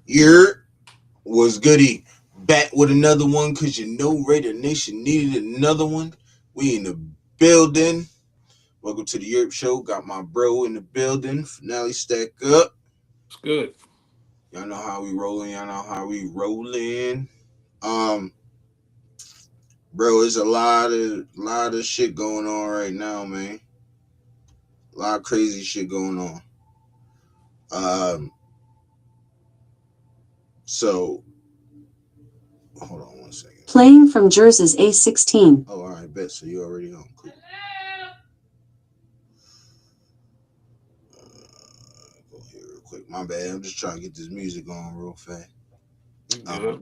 Yurp was goody. Back with another one because you know Raider Nation needed another one. We in the building. Welcome to the Yurp Show. Got my bro in the building. Finale stack up. It's good. Y'all know how we rolling. Y'all know how we rolling. Um, bro, it's a lot of shit going on right now, man. A lot of crazy shit going on. Um, so hold on one second. Playing from Jersey's A16. Oh, all right, bet. So you already on. Cool. Go here real quick. My bad. I'm just trying to get this music on real fast. Yeah.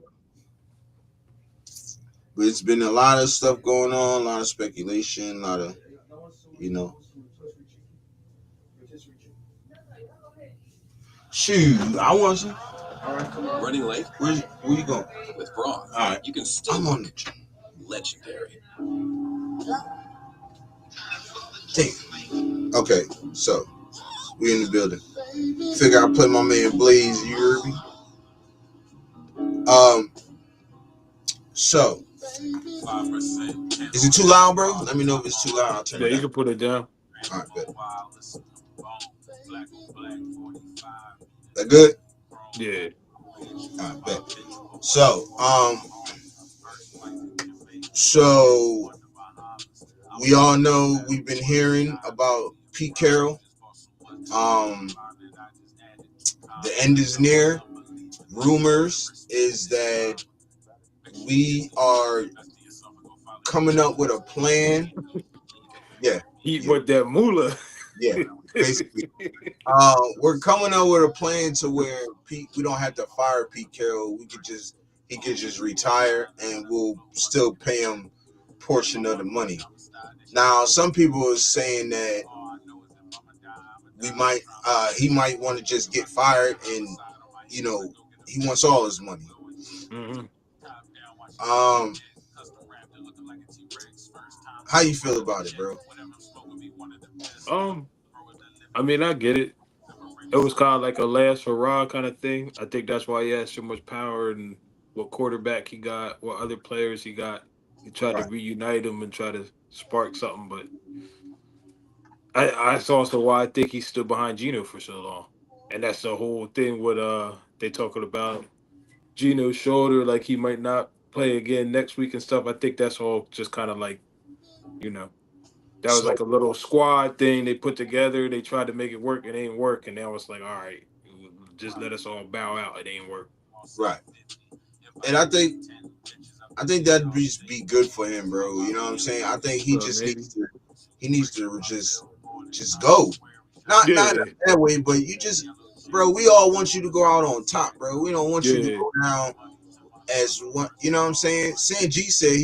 But it's been a lot of stuff going on, a lot of speculation, a lot of, you know. Shoot, I want some. Running late Where you going? with Braun. All right. You can still I'm on the legendary. Damn. Okay, so we in the building. Figure I play my man Blaze. You heard me? So 5%. is it too loud, bro? Let me know if it's too loud. I'll turn Yeah, it you down. can put it down. All right, bet. That good? Yeah. All right, bet. So we all know we've been hearing about Pete Carroll. Um, the end is near. Rumors is that we are coming up with a plan. Yeah, Eat yeah, what that moolah. yeah. Basically, we're coming up with a plan to where we don't have to fire Pete Carroll. He could just retire, and we'll still pay him a portion of the money. Now, some people are saying that he might want to just get fired, and you know, he wants all his money. hmm Um, how you feel about it, bro? Um, I mean, I get it. It was kind of like a last hurrah kind of thing. I think that's why he has so much power and what quarterback he got, what other players he got. He tried to Right. reunite them and try to spark something, but that's also why I think he stood behind Gino for so long. And that's the whole thing with they talking about Gino's shoulder, like he might not play again next week and stuff. I think that's all just kind of like, you know, that was So, like a little squad thing they put together. They tried to make it work, it ain't work, and now it's like, all right, just let us all bow out. It ain't work. right, and I think that'd be good for him, bro. You know what I'm saying? I think he just Maybe. needs to just go. Not in Yeah, a bad way, but you just, bro. We all want you to go out on top, bro. We don't want you to yeah. go down as one. You know what I'm saying? Sanji said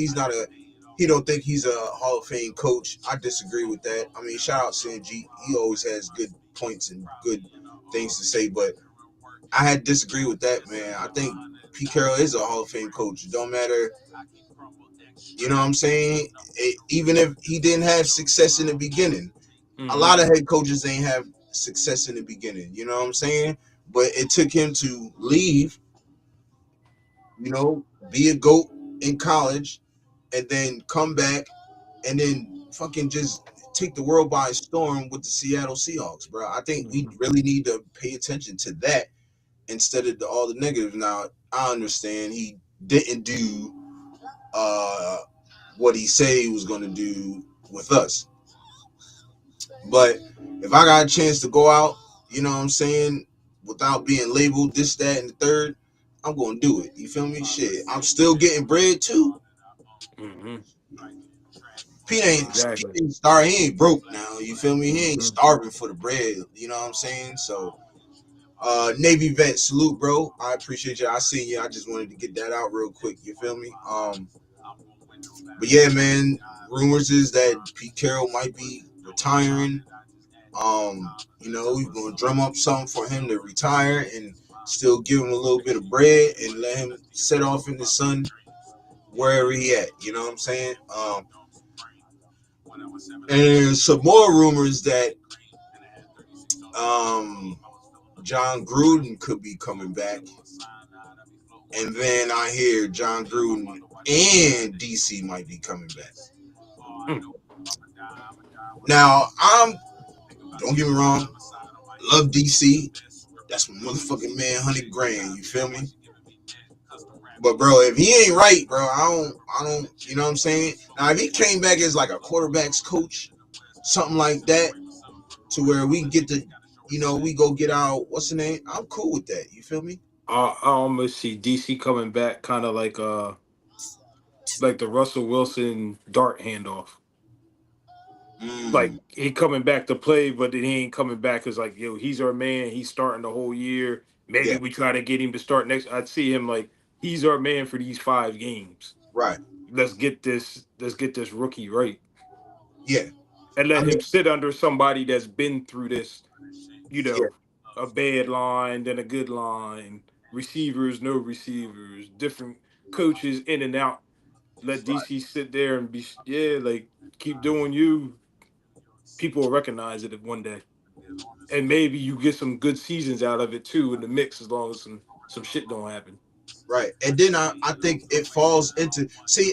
he don't think he's a Hall of Fame coach. I disagree with that. I mean, shout out Sanji. He always has good points and good things to say, but I had disagree with that, man. I think Pete Carroll is a Hall of Fame coach. It don't matter. You know what I'm saying? Even if he didn't have success in the beginning, a hmm lot of head coaches ain't have success in the beginning. You know what I'm saying? But it took him to leave, be a GOAT in college, and then come back and then fucking just take the world by storm with the Seattle Seahawks, bro. I think we hmm really need to pay attention to that instead of all the negatives. Now, I understand he didn't do uh, what he said he was going to do with us. But if I got a chance to go out, you know what I'm saying, without being labeled this, that, and the third, I'm going to do it. You feel me? Shit. I'm still getting bread too. hmm Pete Exactly. ain't starving. He ain't broke now. You feel me? He ain't hmm starving for the bread. You know what I'm saying? So, Navy vet, salute, bro. I appreciate you. I seen you. I just wanted to get that out real quick. You feel me? But yeah, man. Rumors is that Pete Carroll might be retiring. We're gonna drum up something for him to retire and still give him a little bit of bread and let him set off in the sun wherever he at. You know what I'm saying? And some more rumors that um John Gruden could be coming back, and then I hear John Gruden and DC might be coming back. Now, don't get me wrong, love DC. That's my motherfucking man, 100 grand. You feel me? But bro, if he ain't right, bro, I don't. You know what I'm saying? Now, if he came back as like a quarterbacks coach, something like that, to where we get the, we go get our what's the name? I'm cool with that. You feel me? I almost see DC coming back, kind of like the Russell Wilson dart handoff. Like he coming back to play, but then he ain't coming back because like he's our man. He's starting the whole year. Maybe Yeah. we try to get him to start next. I'd see him like he's our man for these 5 games. Right. Let's get this rookie right. Yeah. And let I mean, him sit under somebody that's been through this, yeah. a bad line, then a good line, receivers, no receivers, different coaches in and out. Let DC sit there and like keep doing you. People will recognize it one day. And maybe you get some good seasons out of it too in the mix as long as some shit don't happen. Right. And then I think it falls into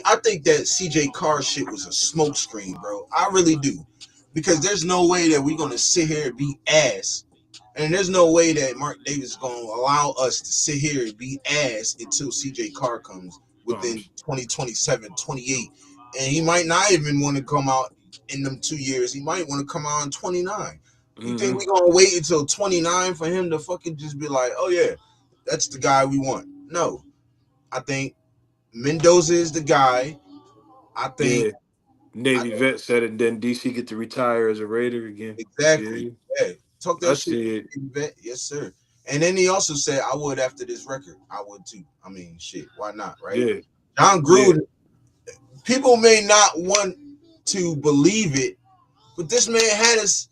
I think that CJ Carr shit was a smokescreen, bro. I really do. Because there's no way that we're gonna sit here and be ass. And there's no way that Mark Davis is gonna allow us to sit here and be ass until CJ Carr comes within 2027, 28. And he might not even want to come out in them 2 years. He might want to come out in 29. You think we're gonna wait until 29 for him to fucking just be like, oh yeah, that's the guy we want? No. I think Mendoza is the guy. I think Navy vet said it, and then DC get to retire as a Raider again. Exactly. Yeah. Talk that shit. See it. Vet. Yes, sir. And then he also said, I would after this record. I would too. I mean, shit. Why not? Right? Yeah. John Gruden, people may not want to believe it, but this man had us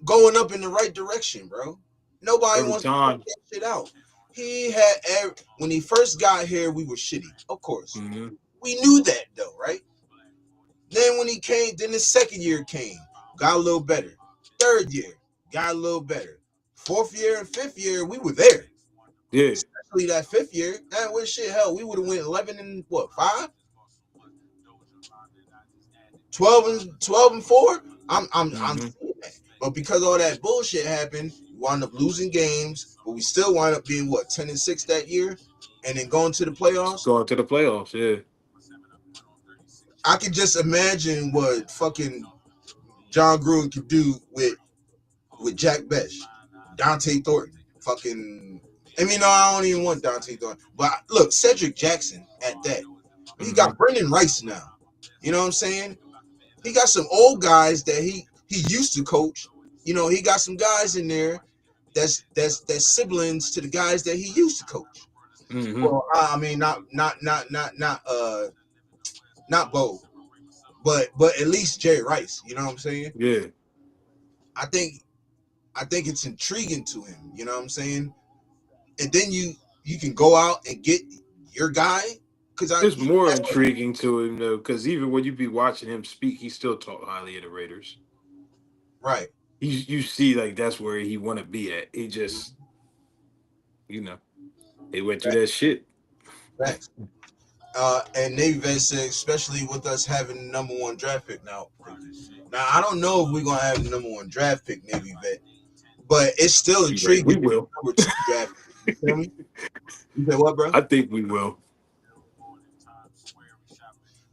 going up in the right direction, bro. Nobody wants to put that shit out. He had when he first got here, we were shitty. Of course. We knew that though, right? Then when he came, then the second year came, got a little better. Third year, got a little better. Fourth year and fifth year, we were there. Yeah. Especially that fifth year. That was shit. Hell, we would have went 11 and 5? 12 and 4? I'm seeing that. But because all that bullshit happened, we wound up losing games, but we still wound up being 10 and 6 that year, and then going to the playoffs. Yeah. I can just imagine what fucking John Gruden could do with Jack Besh, Dante Thornton, fucking. I mean, no, I don't even want Dante Thornton. But look, Cedric Jackson at that. He got Brendan Rice now. You know what I'm saying? He got some old guys that he used to coach. He got some guys in there that's siblings to the guys that he used to coach. Well, I mean, not Bo, but at least Jerry Rice. You know what I'm saying? Yeah. I think it's intriguing to him. You know what I'm saying? And then you can go out and get your guy. It's more intriguing to him though, because even when you be watching him speak, he still talk highly of the Raiders. Right. You see, like that's where he want to be at. He just, he went through that shit. Thanks. And Navy Vet said, especially with us having the #1 draft pick now. Now I don't know if we're gonna have the #1 draft pick, Navy Vet, but it's still intriguing. We will. #2 draft pick. You feel me? You said what, bro? I think we will.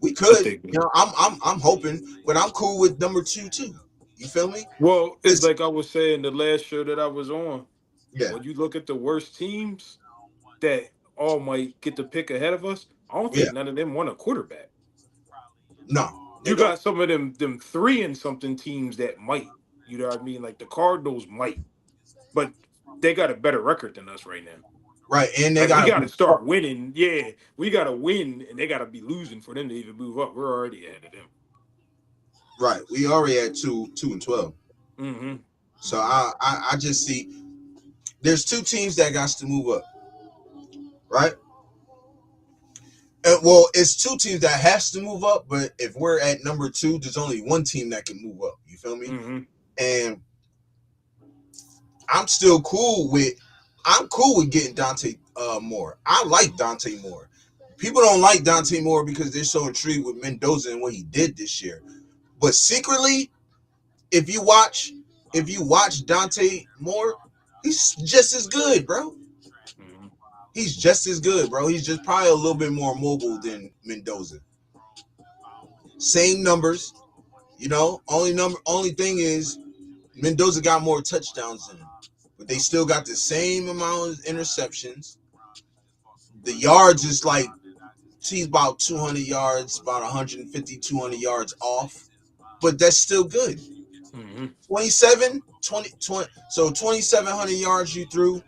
We could. I'm hoping, but I'm cool with #2 too. You feel me? Well, it's like I was saying the last show that I was on. Yeah. When you look at the worst teams that all might get the pick ahead of us, I don't think none of them want a quarterback. No. You got some of them 3 and something teams that might. You know what I mean? Like the Cardinals might, but they got a better record than us right now. Right, and we got to start winning. Yeah, we got to win, and they got to be losing for them to even move up. We're already ahead of them. Right, we already had 2 and 12. So I just see there's 2 teams that got to move up. Right. Well, it's 2 teams that has to move up, but if we're at #2, there's only 1 team that can move up. You feel me? And I'm cool with getting Dante Moore. I like Dante Moore. People don't like Dante Moore because they're so intrigued with Mendoza and what he did this year. But secretly, if you watch Dante Moore, he's just as good, bro. Mm-hmm. He's just as good, bro. He's just probably a little bit more mobile than Mendoza. Same numbers, Only thing is Mendoza got more touchdowns than him, but they still got the same amount of interceptions. The yards is like he's about 200 yards, about 150, 200 yards off, but that's still good. Mm-hmm. 20, so 2,700 yards you threw,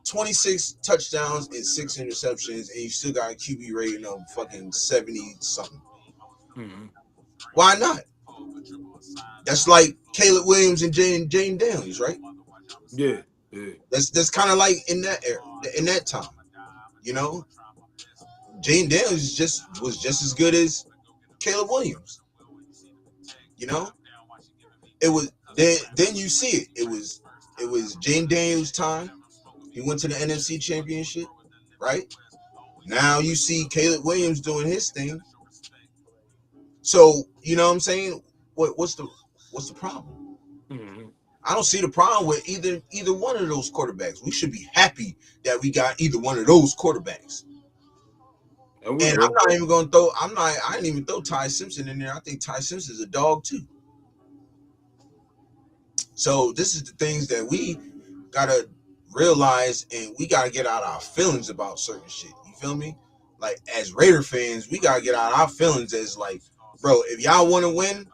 26 touchdowns and 6 interceptions, and you still got a QB rating of fucking 70 something. Mm-hmm. Why not? That's like Caleb Williams and Jane Daniels, right? Yeah, yeah. That's kind of like in that era, in that time, you know. Jane Daniels was just as good as Caleb Williams, you know. It was then you see it. It was Jane Daniels' time. He went to the NFC Championship, right? Now you see Caleb Williams doing his thing. So you know what I'm saying? What's the problem? Mm-hmm. I don't see the problem with either one of those quarterbacks. We should be happy that we got either one of those quarterbacks. And we And I'm will. not even going to throw. I didn't even throw Ty Simpson in there. I think Ty Simpson is a dog too. So this is the things that we gotta realize, and we gotta get out our feelings about certain shit. You feel me? Like as Raider fans, we gotta get out our feelings as like, bro, if y'all want to win,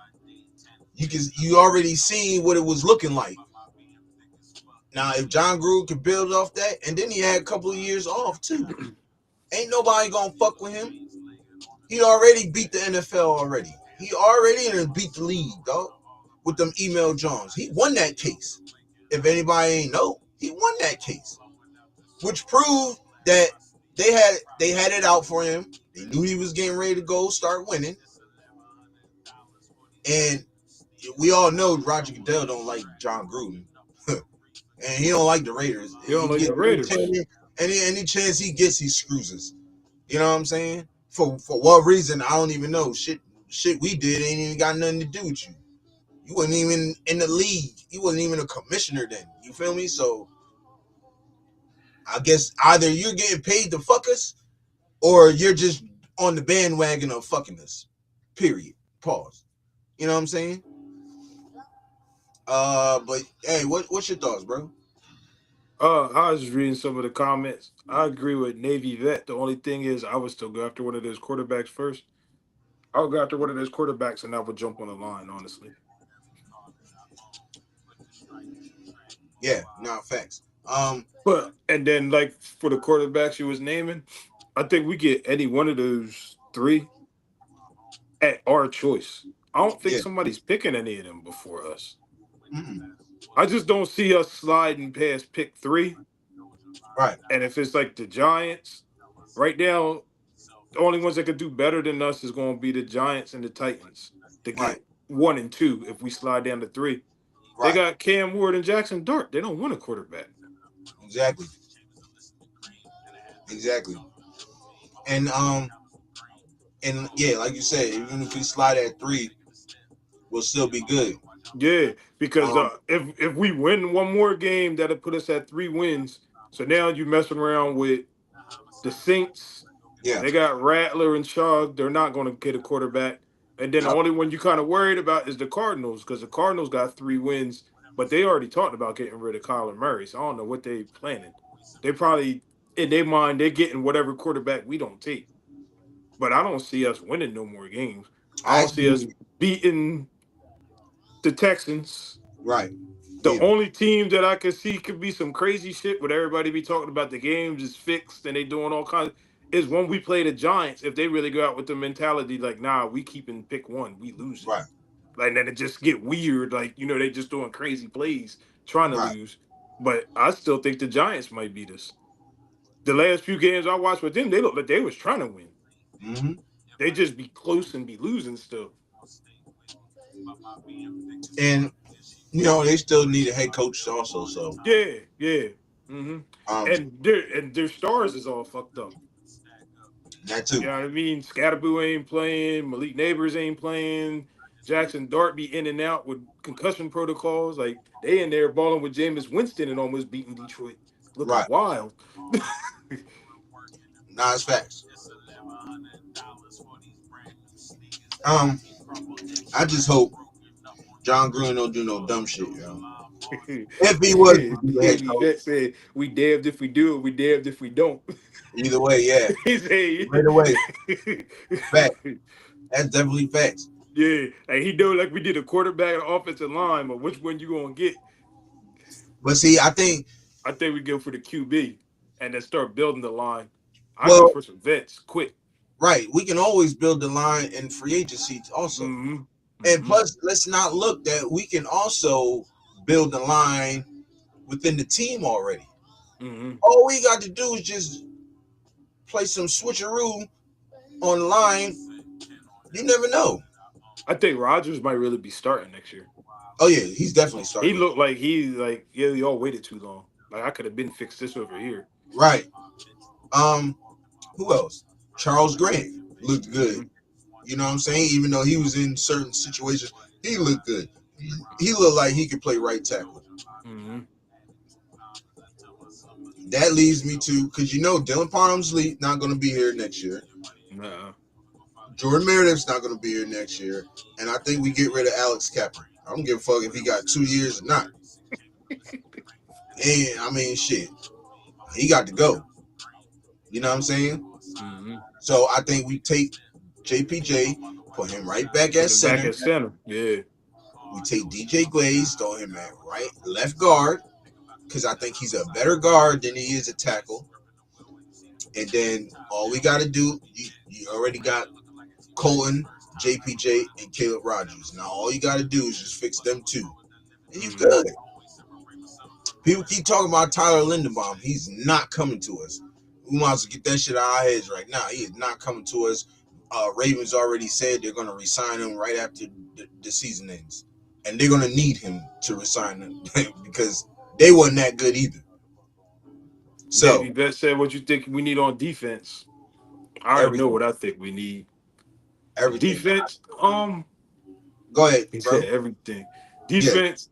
you already seen what it was looking like. Now, if John Gruden could build off that, and then he had a couple of years off too, ain't nobody gonna fuck with him. He already beat the NFL already. He already beat the league, dog, with them email Jones. He won that case. If anybody ain't know, he won that case, which proved that they had it out for him. They knew he was getting ready to go start winning, and we all know Roger Goodell don't like John Gruden, and he don't like the Raiders. You don't He like get the Raiders. any chance he gets, he screws us. You know what I'm saying? For what reason? I don't even know. Shit we did ain't even got nothing to do with you. You wasn't even in the league. You wasn't even a commissioner then. You feel me? So I guess either you're getting paid to fuck us, or you're just on the bandwagon of fucking us. Period. Pause. You know what I'm saying? But hey, what's your thoughts, bro? I was just reading some of the comments. I agree with Navy Vet. The only thing is, I would still go after one of those quarterbacks first. I'll go after one of those quarterbacks, and I would jump on the line. Honestly, Yeah, not facts. but and then like for the quarterbacks you was naming, I think we get any one of those three at our choice. I don't think Yeah. somebody's picking any of them before us. Mm-mm. I just don't see us sliding past pick three. Right. And if it's like the Giants, right now, the only ones that could do better than us is going to be the Giants and the Titans to Right. get 1 and 2 if we slide down to three. They Right. got Cam Ward and Jackson Dart. They don't want a quarterback. Exactly. Exactly. And yeah, like you said, even if we slide at 3, we'll still be good. Yeah, because Um, if we win one more game, that'll put us at 3 wins. So now you messing around with the Saints. yeah. They got Rattler and Shaw. They're not going to get a quarterback. And then the Yep. only one you kind of worried about is the Cardinals because the Cardinals got 3 wins, but they already talked about getting rid of Kyler Murray. So I don't know what they planning. They probably in their mind they're getting whatever quarterback we don't take. But I don't see us winning no more games. I I don't see us actually beating the Texans. right. The Neither. only team that I could see could be some crazy shit with everybody be talking about the games is fixed and they doing all kinds is when we play the Giants, if they really go out with the mentality like, nah, we keeping pick one, we losing. Right. Like then it just get weird, like, they just doing crazy plays trying to Right. lose. But I still think the Giants might beat us. The last few games I watched with them, they looked like they was trying to win. Mm-hmm. They just be close and be losing still. And they still need a head coach also. So Yeah, yeah. hmm um, and their stars is all fucked up. that You too. know what I mean? Scatterboo ain't playing. Malik Neighbors ain't playing. Jackson Dart be in and out with concussion protocols. Like they in there balling with Jameis Winston and almost beating Detroit, looking Right. wild. Nah, it's facts. Um, I just hope John Gruden don't do no dumb shit, yo. If he was to be the head Davey coach, Vet said, "We damned if we do it. We damned if we don't." either way, yeah, He said, right away, fact. That's definitely facts. "Yeah, and he know like we did a quarterback and offensive line, but which one you gonna get?" But see, I think, I think we go for the QB and then start building the line. I go well, for some vets quick. right, we can always build the line in free agency also. Mm-hmm. And Mm-hmm. plus, let's not look that we can also build the line within the team already. Mm-hmm. All we got to do is just play some switcheroo on the line. You never know. I think Rodgers might really be starting next year. Oh yeah, he's definitely He starting. looked like yeah, y'all waited too long. Like I could have been fixed this over here. Right. Um, who else? Charles Grant looked good. Mm-hmm. You know what I'm saying? Even though he was in certain situations, he looked good. He looked like he could play right tackle. Mm-hmm. That leads me to, because Dylan Parham's not going to be here next year. Nah. Jordan Meredith's not going to be here next year. And I think we get rid of Alex Kappa. I don't give a fuck if he got 2 years or not. And I mean, shit, he got to go. You know what I'm saying? Mm-hmm. So I think we take JPJ, put him right back at Put him back center. at center. Yeah. We take DJ Glaze, throw him at left guard, because I think he's a better guard than he is a tackle. And then all we got to do, you already got Colton, JPJ, and Caleb Rogers. Now all you got to do is just fix them two, and you Mm-hmm. good. People keep talking about Tyler Lindenbaum. He's not coming to us. We might as well get that shit out of our heads right now. He is not coming to us. Ravens already said they're going to resign him right after the season ends. And they're going to need him to resign him because they wasn't that good either. So, Davey Vet said, "What you think we need on defense?" I already know everything. what I think we need. Everything. Defense. Go ahead, He bro. said everything. Yeah. Defense.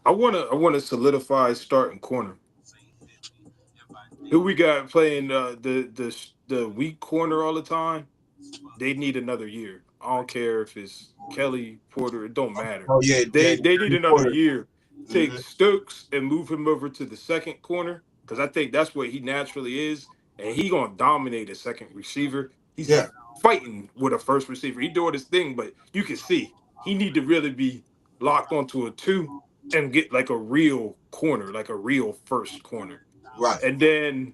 I wanna solidify starting corner. Who we got playing the weak corner all the time? They need another year. I don't care if it's Kelly Porter. It don't matter. Oh, yeah. Yeah. They need another year. Take Mm-hmm. Stokes and move him over to the second corner because I think that's what he naturally is, and he gonna dominate a second receiver. He's Yeah. fighting with a first receiver. He doing his thing, but you can see he need to really be locked onto a two and get like a real corner, like a real first corner. Right. And then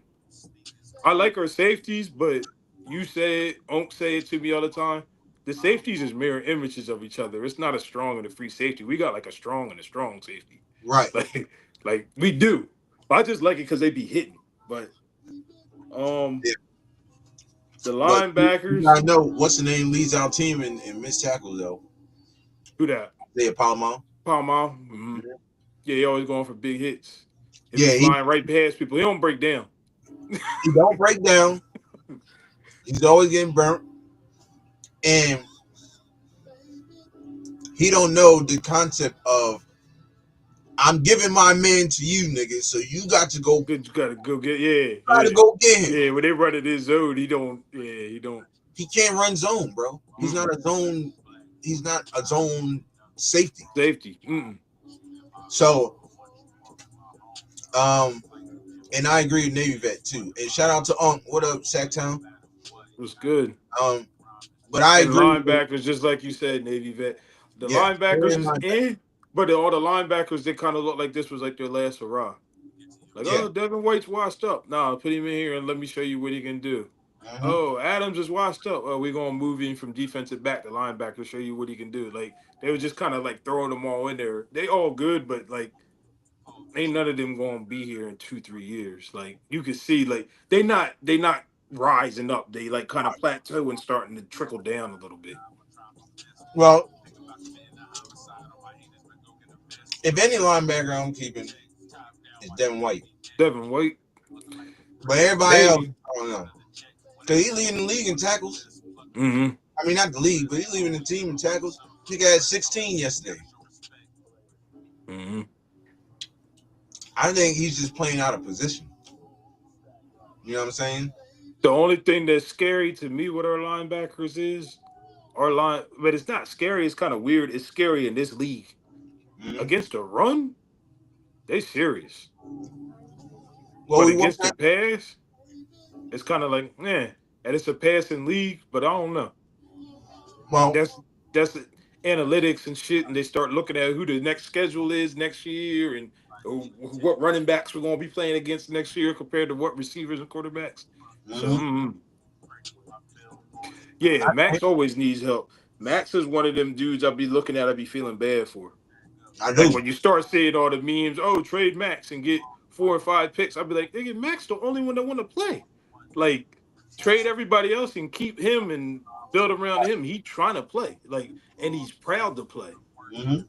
I like our safeties, but you say it, Onk say it to me all the time. The safeties is mirror images of each other. It's not a strong and a free safety. We got like a strong and a strong safety. Right. Like we do. I just like it because they be hitting. But um Yeah. the But you linebackers, gotta know what's the name leads our team in missed tackles, though. who that? They Palma. Palma. Mm-hmm. Yeah, he always going for big hits. He be Yeah, flying right past people. He don't break down. he don't break down. He's always getting burnt. And he don't know the concept of I'm giving my man to you, nigga. So you got to go Good, you gotta go get yeah, try to yeah. go get him. Yeah, when they run it his zone, he don't. He can't run zone, bro. He's Mm-mm. not a zone. He's not a zone safety. Safety. Mm-mm. So, and I agree with Navy Vet too. And shout out to What up, Sacktown? It was good. Um, but I And agree. linebackers, just like you said, Navy vet. The Yeah, linebackers is in, but all the linebackers, they kind of look like this was like their last hurrah. Like, yeah. oh, Devin White's washed up. Nah, put him in here and let me show you what he can do. Mhm. Oh, Adams is washed up. Oh, we're gonna move him from defensive back to linebacker, show you what he can do. Like they were just kind of like throwing them all in there. They all good, but like ain't none of them gonna be here in 2-3 years. Like you can see, like they not rising up. They like kind of plateau and starting to trickle down a little bit. Well, If any linebacker I'm keeping is Devin White. Devin White. But everybody else, Maybe. I don't know. Because he's leading the league in tackles. Mm-hmm. I mean, not the league, but he's leading the team in tackles. He had 16 yesterday. Mm-hmm. I think he's just playing out of position. You know what I'm saying? The only thing that's scary to me with our linebackers is our line, but it's not scary. It's kind of weird. It's scary in this league. Mm-hmm. Against the run, they serious. Well, But we won't against the have, pass, it's kind of like, and it's a passing league, but I don't know. well, That's analytics and shit, and they start looking at who the next schedule is next year and what running backs we're going to be playing against next year compared to what receivers and quarterbacks. So, mm-hmm. yeah, Max always needs help. Max is one of them dudes I'll be looking at, I'll be feeling bad for. I Like do. when you start seeing all the memes, oh, trade Max and get 4 or 5 picks, I'll be like, nigga, Max the only one that want to play. Like, trade everybody else and keep him and build around him. He trying to play. Like, and he's proud to play. Mm-hmm.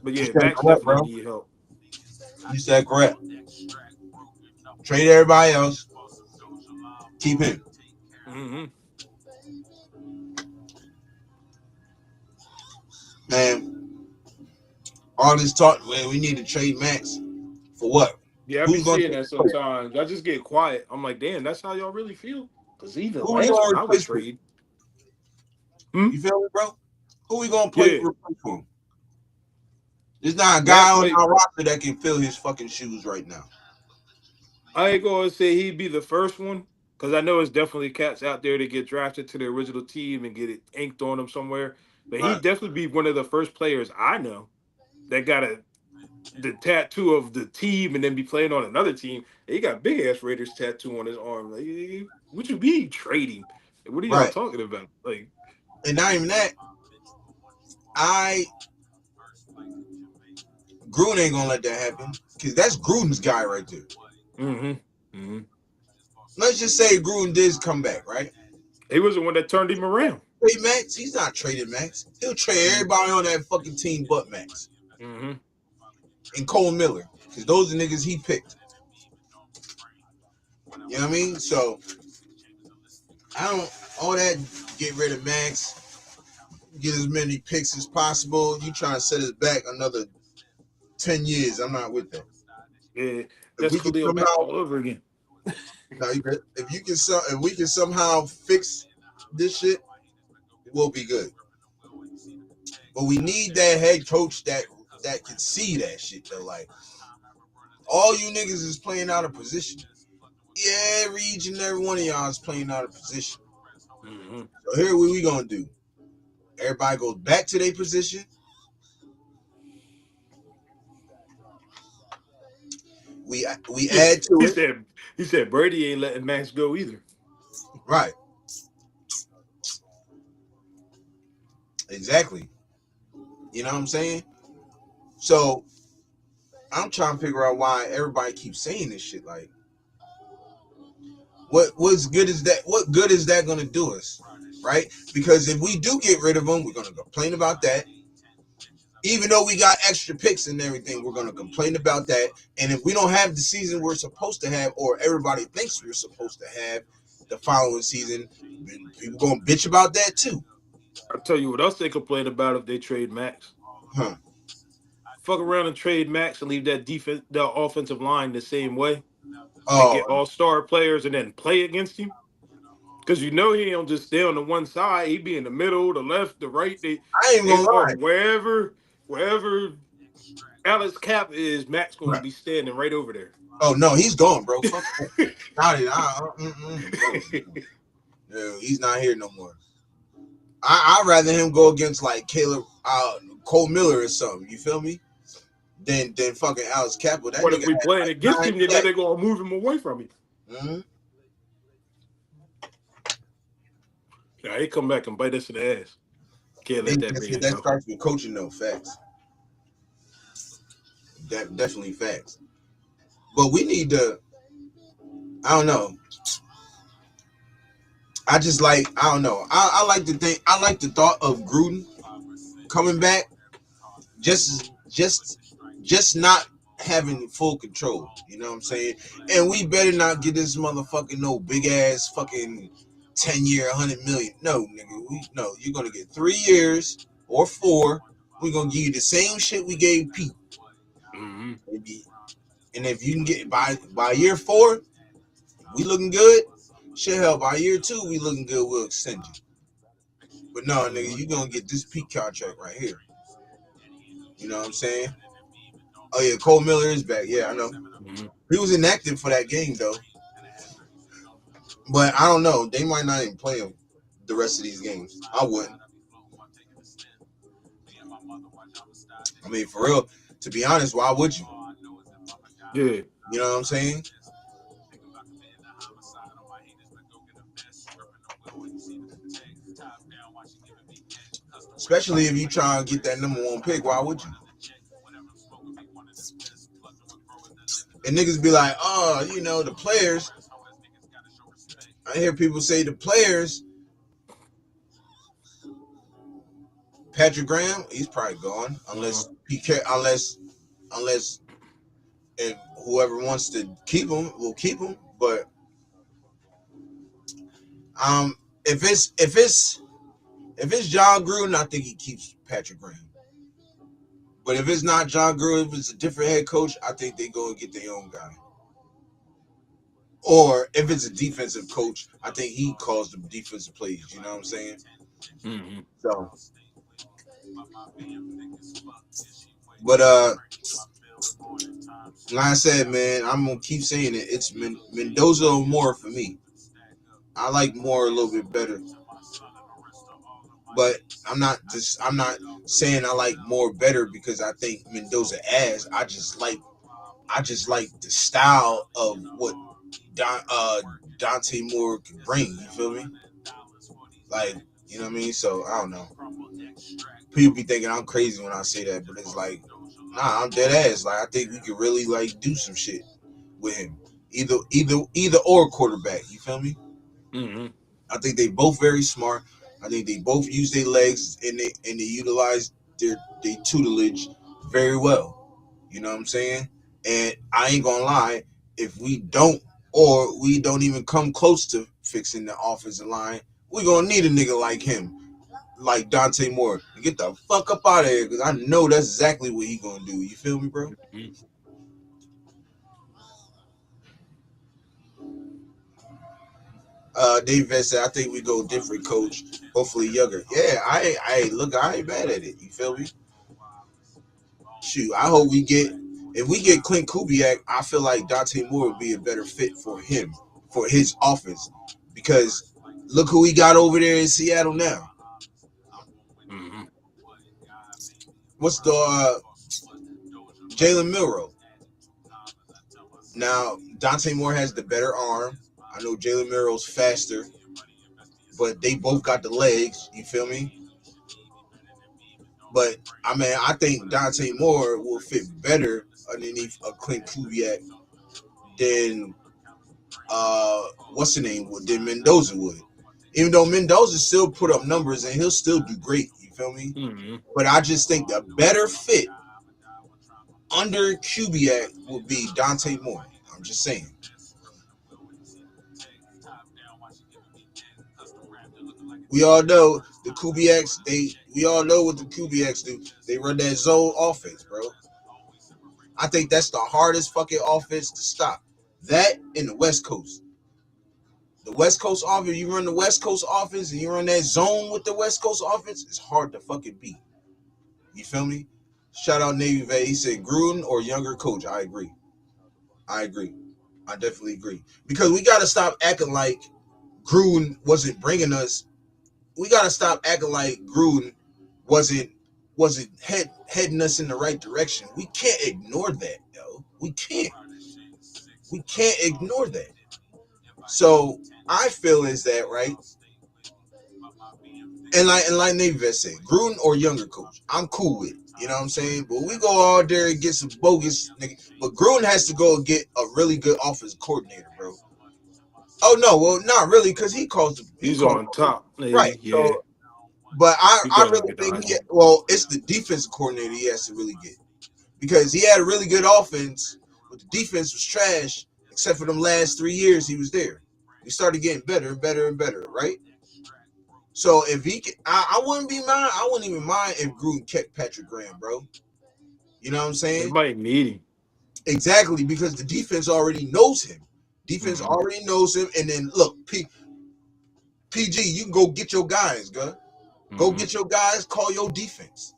But You yeah, said Max correct, definitely bro. need help. You said correct. Trade everybody else. Keep him. Mm-hmm. Man, all this talk, man, we need to trade Max. For what? Yeah, I be Who's going seeing to that sometimes. I just get quiet. I'm like, damn, that's how y'all really feel? Because even who we last going one, to I would replace him? trade. You feel me, bro? Who we going to Yeah, replace him? There's not a guy Max on might. our roster that can fill his fucking shoes right now. I ain't gonna say he'd be the first one because I know it's definitely cats out there that get drafted to the original team and get it inked on them somewhere. But Right. he'd definitely be one of the first players I know that got the tattoo of the team and then be playing on another team. He got big ass Raiders tattoo on his arm. Like, what you mean trading? What are y'all Right. talking about? Like, And not even that. Gruden ain't gonna let that happen. Because that's Gruden's guy right there. mm-hmm. Let's just say Gruden did come back, right? He was the one that turned him around. Trade Max, he's not trading Max. He'll trade everybody on that fucking team but Max. Mm-hmm. And Cole Miller. Because those are niggas he picked. You know what I mean? So I don't all that get rid of Max, get as many picks as possible. You trying to set us back another 10 years. I'm not with that. Yeah, If that's we can Khalil Mack somehow all over again. if we can somehow fix this shit, we'll be good. But we need that head coach that can see that shit though. Like all you niggas is playing out of position. Yeah, each and every one of y'all is playing out of position. Mm-hmm. So here what we gonna do? Everybody goes back to their position. We add to it. He said Brady ain't letting Max go either. Right. Exactly. You know what I'm saying? So I'm trying to figure out why everybody keeps saying this shit. Like, what's good is that? What good is that gonna do us? Right? Because if we do get rid of them, we're gonna complain about that. Even though we got extra picks and everything, we're gonna complain about that. And if we don't have the season we're supposed to have, or everybody thinks we're supposed to have the following season, people gonna bitch about that too. I'll tell you what else they complain about if they trade Max. Huh. Fuck around and trade Max and leave that offensive line the same way and Oh, get all-star players and then play against him. Because you know he don't just stay on the one side. He be in the middle, the left, the right. I ain't gonna lie. Wherever Alex Cap is, Max gonna Right. be standing right over there. Oh no, he's gone, bro. Fuck no, he's not here no more. I'd rather him go against like Cole Miller or something. You feel me? Than fucking Alex Capel. That What nigga if we had playing like against 9 him? Then sacks. they're gonna move him away from him. Mm-hmm. Yeah, he come back and bite us in the ass. Can't let that man That go. starts with coaching, though. Facts. Definitely facts. But we need to. I don't know. I just like. I don't know. I like to think. I like the thought of Gruden coming back just not having full control. You know what I'm saying? And we better not get this motherfucking no big ass fucking 10-year, 100 million. No, nigga, no. You're gonna get 3 years or 4. We're gonna give you the same shit we gave Pete. Mm-hmm. And if you can get by year 4, we looking good. Shit, hell, by year 2, we looking good. We'll extend you. But no, nigga, you gonna get this Pete contract right here. You know what I'm saying? Oh yeah, Cole Miller is back. Yeah, I know. Mm-hmm. He was inactive for that game though. But I don't know. They might not even play him the rest of these games. I wouldn't. I mean, for real, to be honest, why would you? Yeah. You know what I'm saying? Especially if you try and get that #1 pick, why would you? And niggas be like, oh, you know, the players. I hear people say the players. Patrick Graham, he's probably gone unless Pickett, unless if whoever wants to keep him will keep him. But if it's John Gruden, I think he keeps Patrick Graham. But if it's not John Gruden, if it's a different head coach, I think they go and get their own guy. Or if it's a defensive coach, I think he calls the defensive plays. You know what I'm saying? Mm-hmm. So, but like I said, man, I'm gonna keep saying it. It's Mendoza or Moore for me. I like Moore a little bit better, but I'm not saying I like Moore better because I think Mendoza ass. I just like the style of what Dante Moore can bring. You feel me? Like, you know what I mean? So I don't know. People be thinking I'm crazy when I say that, but it's like, nah, I'm dead ass. Like, I think we could really like do some shit with him. Either or quarterback. You feel me? Mm-hmm. I think they both very smart. I think they both use their legs and they utilize their tutelage very well. You know what I'm saying? And I ain't gonna lie, if we don't even come close to fixing the offensive line, we gonna need a nigga like him, like Dante Moore. Get the fuck up out of here, because I know that's exactly what he gonna do. You feel me, bro? Mm-hmm. Dave Vest said, I think we go different coach. Hopefully younger. Yeah, I ain't mad at it. You feel me? Shoot, I hope if we get Clint Kubiak, I feel like Dante Moore would be a better fit for him, for his offense. Because look who he got over there in Seattle now. Mm-hmm. What's the Jalen Milroe? Now, Dante Moore has the better arm. I know Jalen Milroe's faster, but they both got the legs. You feel me? But I mean, I think Dante Moore will fit better underneath a Clint Kubiak than what's the name would than Mendoza would. Even though Mendoza still put up numbers and he'll still do great. You feel me? Mm-hmm. But I just think the better fit under Kubiak would be Dante Moore. I'm just saying. We all know the Kubiaks. We all know what the Kubiaks do. They run that zone offense, bro. I think that's the hardest fucking offense to stop. That in the West Coast. The West Coast offense, you run the West Coast offense and you run that zone with the West Coast offense, it's hard to fucking beat. You feel me? Shout out Navy Vet. He said Gruden or younger coach. I agree. I definitely agree. Because we got to stop acting like Gruden wasn't bringing us. We got to stop acting like Gruden wasn't heading us in the right direction. We can't ignore that, yo. We can't ignore that. So I feel is that right? And like Navy Vet said, Gruden or younger coach, I'm cool with it. You know what I'm saying? But we go out there and get some bogus nigga. But Gruden has to go and get a really good offensive coordinator, bro. Oh no, well not really, because he calls He's on top, right. maybe. Yeah. So But He I definitely really get the think Heisman. it's the defensive coordinator he has to really get, because he had a really good offense, but the defense was trash except for them last 3 years he was there. We started getting better and better and better, right? So if he could, I wouldn't be mind. I wouldn't even mind if Gruden kept Patrick Graham, bro. You know what I'm They saying? might need him. Exactly, because the defense already knows him. Defense Mm-hmm. already knows him. And then look, PG, you can go get your guys, girl. Go Mm-hmm. get your guys. Call your defense.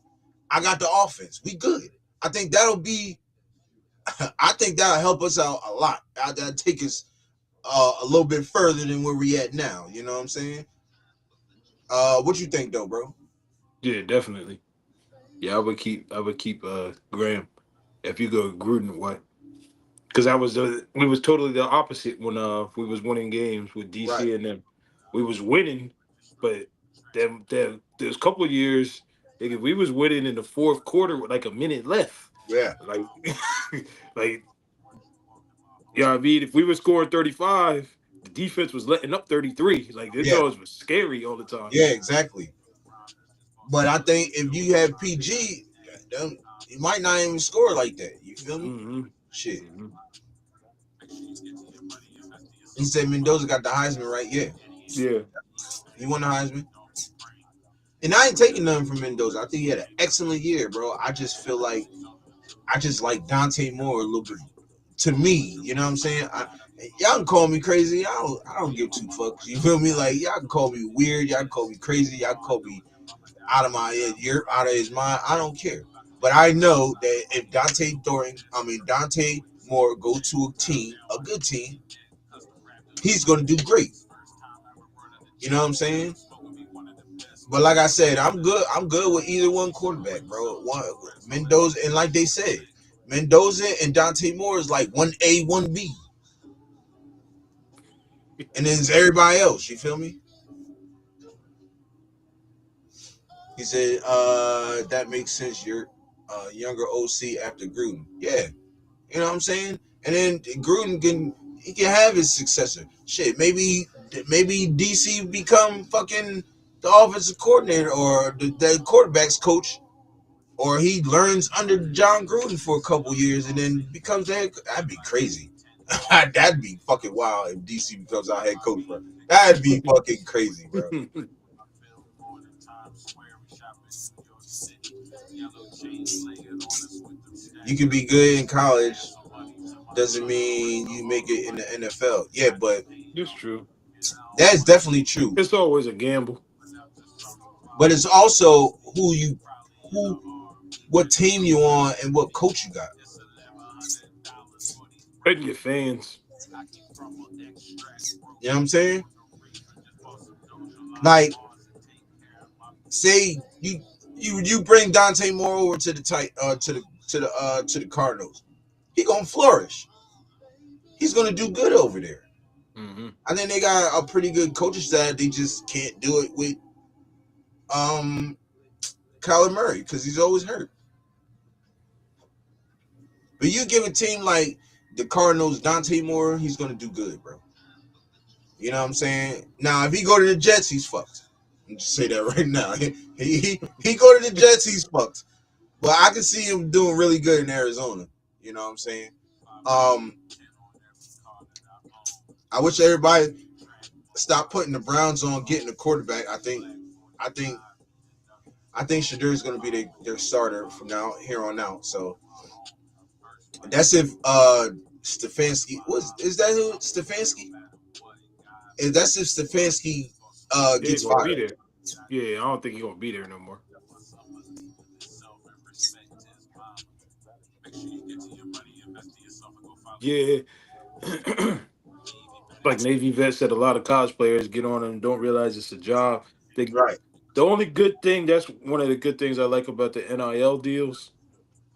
I got the offense. We good. I think that'll be. I think that'll help us out a lot. That'll take us a little bit further than where we at now. You know what I'm saying? What you think though, bro? Yeah, definitely. Yeah, I would keep Graham if you go Gruden way. Because we was totally the opposite when we was winning games with Right. DC and them. We was winning, but there's a couple of years like, we was winning in the fourth quarter with like a minute left. Yeah. Like like yeah, I mean if we were scoring 35, the defense was letting up 33. Like their Yeah. jaws was scary all the time. Yeah. Exactly. But I think if you have PG, then you might not even score like that. You feel me? Mm-hmm. Shit. Mm-hmm. He said Mendoza got the Heisman, right? Yeah. Yeah. He won the Heisman. And I ain't taking nothing from Mendoza. I think he had an excellent year, bro. I just feel like I just like Dante Moore a little bit. To me, you know what I'm saying? Y'all can call me crazy. I don't give two fucks. You feel me? Like y'all can call me weird. Y'all can call me crazy. Y'all can call me out of my head, Yurp, out of his mind. I don't care. But I know that if Dante Moore go to a team, a good team, he's gonna do great. You know what I'm saying? But like I said, I'm good. I'm good with either one quarterback, bro. Mendoza, and like they said, Mendoza and Dante Moore is like 1A, 1B. And then it's everybody else. You feel me? He said, that makes sense. You're younger OC after Gruden. Yeah. You know what I'm saying? And then Gruden can have his successor. Shit, maybe DC become fucking the offensive coordinator or the quarterback's coach, or he learns under John Gruden for a couple years and then becomes the head. That'd be crazy. That'd be fucking wild if DC becomes our head coach, bro. That'd be fucking crazy, bro. You can be good in college, doesn't mean you make it in the NFL. Yeah, but It's true. that's definitely true. It's always a gamble. But it's also who, what team you on, and what coach you got. And your fans. You know what I'm saying? Like, say you bring Dante Moore over to the to the Cardinals. He gonna flourish. He's gonna do good over there. Mm-hmm. I think they got a pretty good coaching staff. They just can't do it with Kyler Murray because he's always hurt. But you give a team like the Cardinals Dante Moore, he's gonna do good, bro. You know what I'm saying? Now, if he go to the Jets, he's fucked. I'm just say that right now. He go to the Jets, he's fucked. But I can see him doing really good in Arizona. You know what I'm saying? I wish everybody stop putting the Browns on getting a quarterback. I think Shadur is going to be their starter from now here on out. So that's if Stefanski is that who Stefanski? That's if Stefanski He gets ain't gonna be fired. there. Yeah, I don't think he's gonna be there no more. Yeah. Like Navy vet said, a lot of college players get on and don't realize it's a job. Right. The only good thing, that's one of the good things I like about the NIL deals.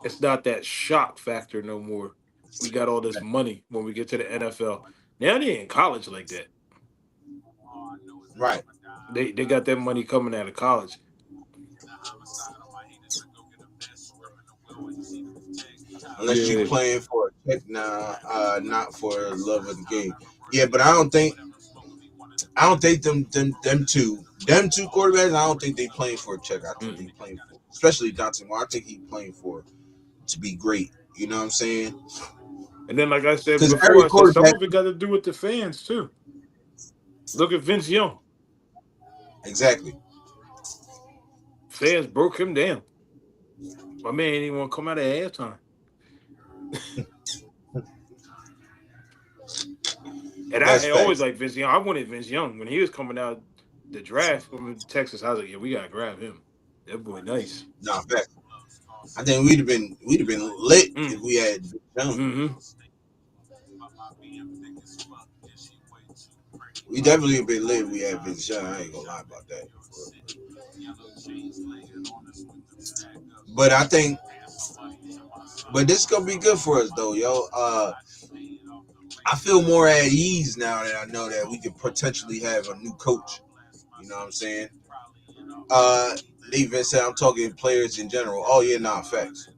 It's not that shock factor no more. We got all this money when we get to the NFL. Now they in college like that. Right. They got that money coming out of college. Unless you Yeah. playing for a check now, not for the love of the game. Yeah, but I don't think them two Them two quarterbacks, I don't think they playing for a check. I think they playing for, especially Dante Moore. I think he playing for to be great. You know what I'm saying? And then, like I said Because before, every I said some quarterback, of it got to do with the fans too. Look at Vince Young. exactly. Fans broke him down. My man didn't even want to come out at halftime. And I That's had always facts. liked Vince Young. I wanted Vince Young when he was coming out the draft from Texas. I was like, yeah, we gotta grab him. That boy nice. Nah, facts. I think we'd have been lit if Mm. we had Young. Mm-hmm. We definitely have been lit if we had Vince Young. I ain't gonna lie about that. But I think, but this is gonna be good for us though, yo. I feel more at ease now that I know that we could potentially have a new coach. You know what I'm saying? They even said I'm talking players in general. Oh yeah, nah, facts.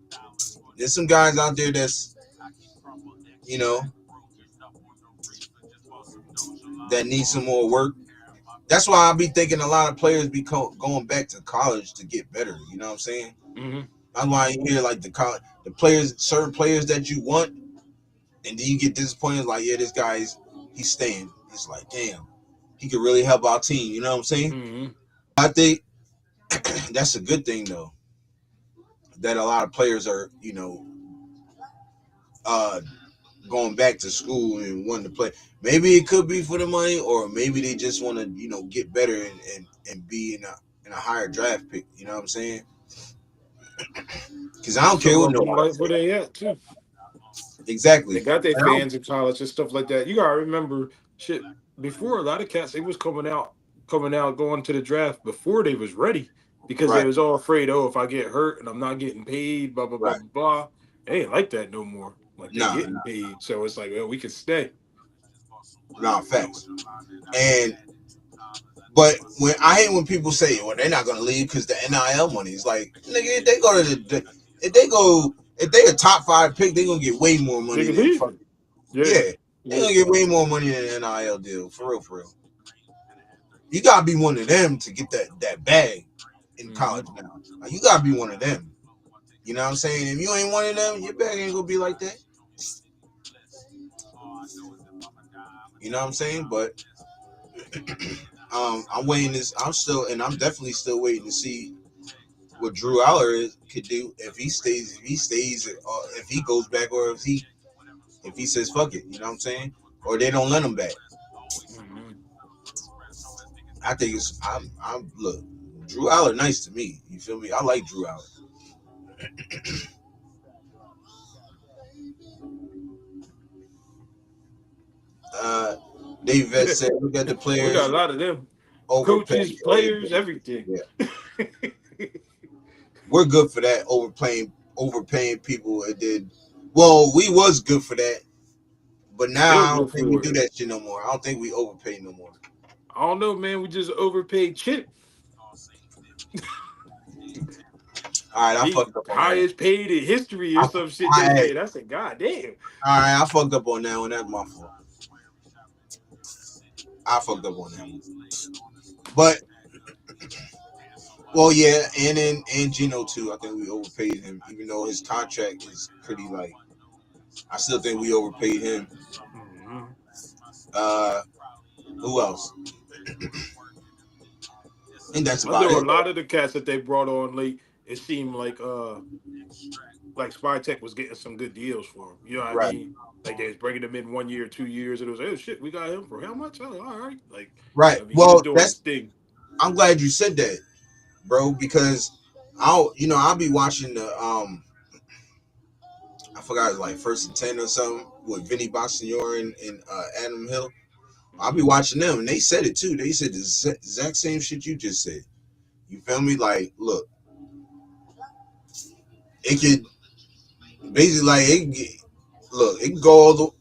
There's some guys out there that's, you know, that need some more work. That's why I be thinking a lot of players be going back to college to get better. You know what I'm saying? Mm-hmm. That's why you hear like the players, certain players that you want, and then you get disappointed. Like, yeah, this guy's he's staying. It's like, damn, he could really help our team. You know what I'm saying? Mm-hmm. I think that's a good thing though. That a lot of players are, you know, uh, going back to school and wanting to play. Maybe it could be for the money, or maybe they just want to, you know, get better and be in a higher draft pick. You know what I'm saying? Because I don't care Some what of them nobody like where say. they at too. They Exactly. got their And I don't, fans in college and stuff like that. You gotta remember, shit. Before a lot of cats, they was coming out, going to the draft before they was ready because they right, was all afraid. Oh, if I get hurt and I'm not getting paid, blah blah blah right. blah blah. They ain't like that no more. Like they Nah, getting paid, so it's like, well, we can stay. nah, facts. And but when I hate when people say, "Well, they're not gonna leave because the NIL money." It's like, nigga, if they go to if they a top 5 pick, they gonna get way more They money can than leave. fucking Yeah, yeah. They yeah. gonna get way more money than an NIL deal for real, for real. You gotta be one of them to get that bag in Mm-hmm. college now. Like, you gotta be one of them. You know what I'm saying? If you ain't one of them, your bag ain't gonna be like that. You know what I'm saying? But I'm waiting this. I'm definitely still waiting to see what Drew Aller could do if he stays, if he goes back, or if he says fuck it. You know what I'm saying? Or they don't let him back. Mm-hmm. I think it's I'm look. Drew Aller nice to me. You feel me? I like Drew Aller. Uh, Dave Vet said, look at the We got players a lot of them. Coaches, overpaying. Oh yeah, players, everything. yeah. We're good for that. Overpaying people. It did. Well, we was good for that, but now Still I don't good think we for do it. that shit no more. I don't think we overpay no more. I don't know, man. We just overpaid Chip. All right, I He fucked up on that one. highest paid in history or I, some shit they I, said. I said, God damn. all right, I fucked up on that one. That's my fault. I fucked up on that one. But well, yeah, and Gino too. I think we overpaid him, even though his contract is pretty like. I still think we overpaid him. Mm-hmm. Uh, who else? I think that's I about know a it. lot of the cats that they brought on late, it seemed like Spytech was getting some good deals for him. You know what I Right, mean? Like they was bringing him in 1 year, 2 years, and it was, oh shit, we got him for how much? Oh, all right. Like, right. I mean, he was Well, doing his that's. thing. I'm glad you said that, bro, because I'll be watching the I forgot, like First and 10 or something with Vinny Bonsignor and Adam Hill. I'll be Mm-hmm. watching them, and they said it too. They said the exact same shit you just said. You feel me? Like, look, it could basically like look, it can go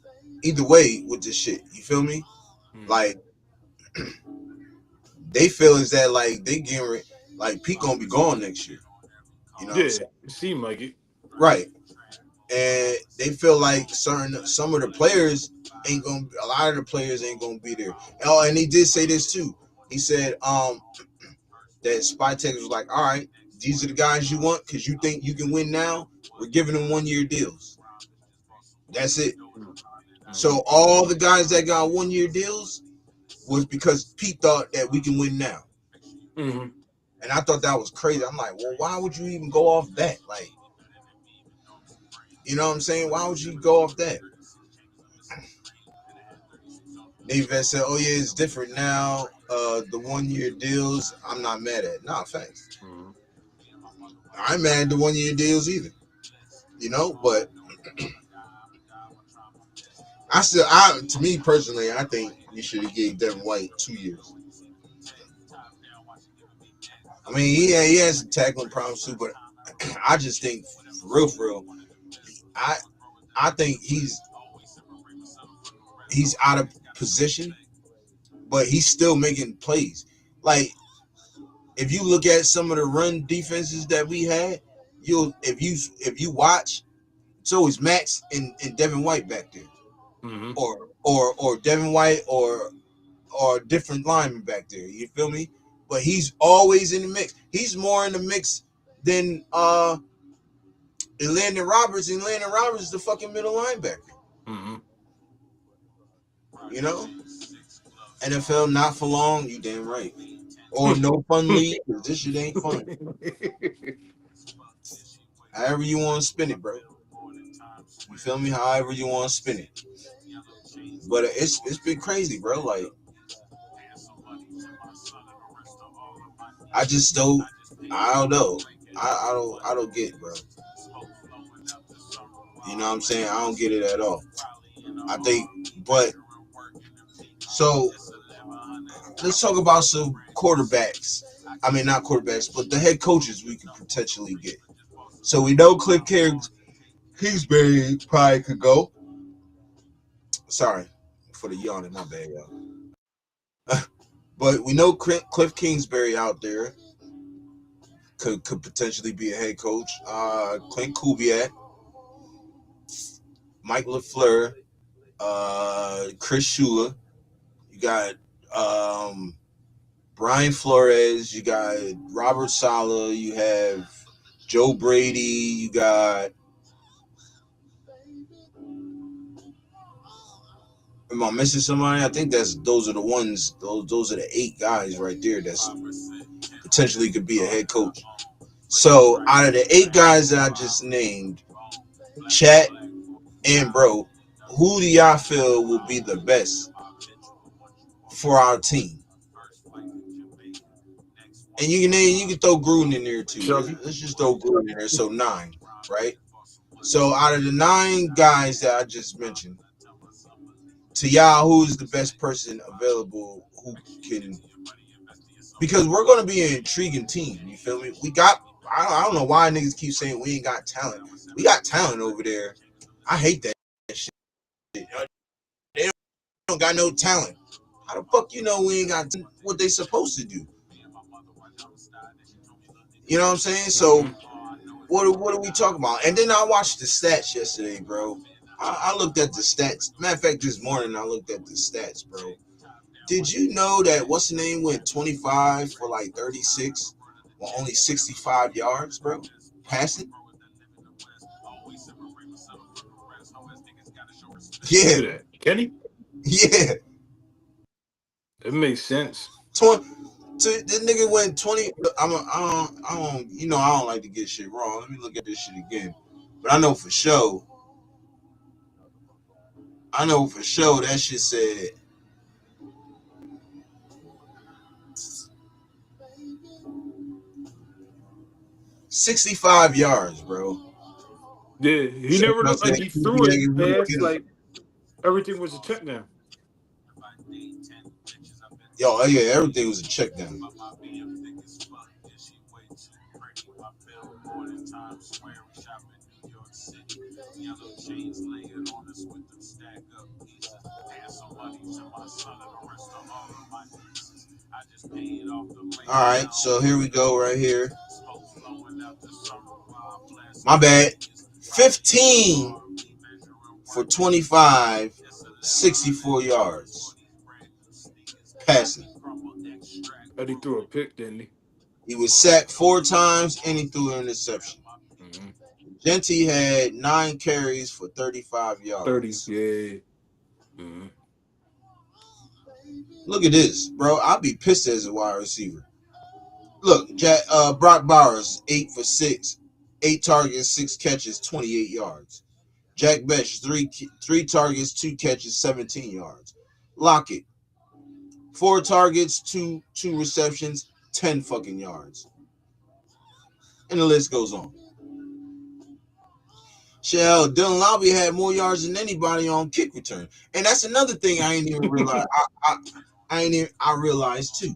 either way with this shit. You feel me? Mm-hmm. Like, they feel is that like they getting like Pete gonna be gone next year. You know what I'm Yeah, saying? it seemed like it. Right. And they feel like some of the players a lot of the players ain't gonna be there. Oh, and he did say this too. He said, that Spytek was like, all right, these are the guys you want because you think you can win now. We're giving them 1-year deals. That's it. So all the guys that got 1-year deals was because Pete thought that we can win now. Mm-hmm. And I thought that was crazy. I'm like, well, why would you even go off that? Like, you know what I'm saying? Why would you go off that? Dave said, oh, yeah, it's different now. The 1-year deals, I'm not mad at. Nah, facts. Mm-hmm. I ain't mad at the 1-year deals either. You know, but to me personally, I think you should have gave Devin White 2 years. I mean, he has some tackling problems too, but I just think, for real, I think he's out of position, but he's still making plays. Like, if you look at some of the run defenses that we had, if you watch, it's always Max and Devin White back there, Mm-hmm. or Devin White or different linemen back there. You feel me? But he's always in the mix. He's more in the mix than Landon Roberts, and Landon Roberts is the fucking middle linebacker. Mm-hmm. You know? NFL not for long, you damn right. Or no fun league, because this shit ain't fun. However you want to spin it, bro. You feel me? However you want to spin it. But it's been crazy, bro. Like, I don't know. I don't get it, bro. You know what I'm saying? I don't get it at all. I think, but so let's talk about some quarterbacks. I mean, not quarterbacks, but the head coaches we could potentially get. So we know Cliff Kingsbury probably could go. Sorry for the yawning, my bad, y'all. But we know Cliff Kingsbury out there could potentially be a head coach. Clint Kubiak, Mike LaFleur, Chris Shula. You got Brian Flores. You got Robert Salah. You have Joe Brady. You got. Am I missing somebody? I think those are the ones. Those are the 8 guys right there that's potentially could be a head coach. So out of the 8 guys that I just named, Chat and Bro, who do y'all feel will be the best for our team? And you can throw Gruden in there too. Let's just throw Gruden in there. So 9, right? So out of the 9 guys that I just mentioned, to y'all, who's the best person available who can? Because we're going to be an intriguing team. You feel me? We got. I don't know why niggas keep saying we ain't got talent. We got talent over there. I hate that shit. They don't got no talent. How the fuck you know we ain't got what they supposed to do? You know what I'm saying? So what are we talking about? And then I watched the stats yesterday, bro. I looked at the stats. Matter of fact, this morning I looked at the stats, bro. Did you know that what's the name went 25 for like 36 or only 65 yards, bro? Passing? Yeah. Kenny? Yeah. It makes sense. This nigga went 20. I don't like to get shit wrong. Let me look at this shit again. But I know for sure that shit said 65 yards, bro. Yeah, he never looked like he threw it fast. Like everything was a check down. Yo, yeah, everything was a check down. All right, so here we go right here. My bad. 15 for 25, 64 yards. Passing. But he threw a pick, didn't he? He was sacked 4 times and he threw an interception. Mm-hmm. Cincy had 9 carries for 35 30, yards. yeah. Mm-hmm. Look at this, bro. I'll be pissed as a wide receiver. Look, Brock Bowers 8 for 6, 8 targets, 6 catches, 28 yards. Jack Bech 3 targets, 2 catches, 17 yards. Lockett 4 targets, 2 receptions, 10 fucking yards. And the list goes on. Shell Dylan Lobby had more yards than anybody on kick return, and that's another thing I ain't even realized. I realized too.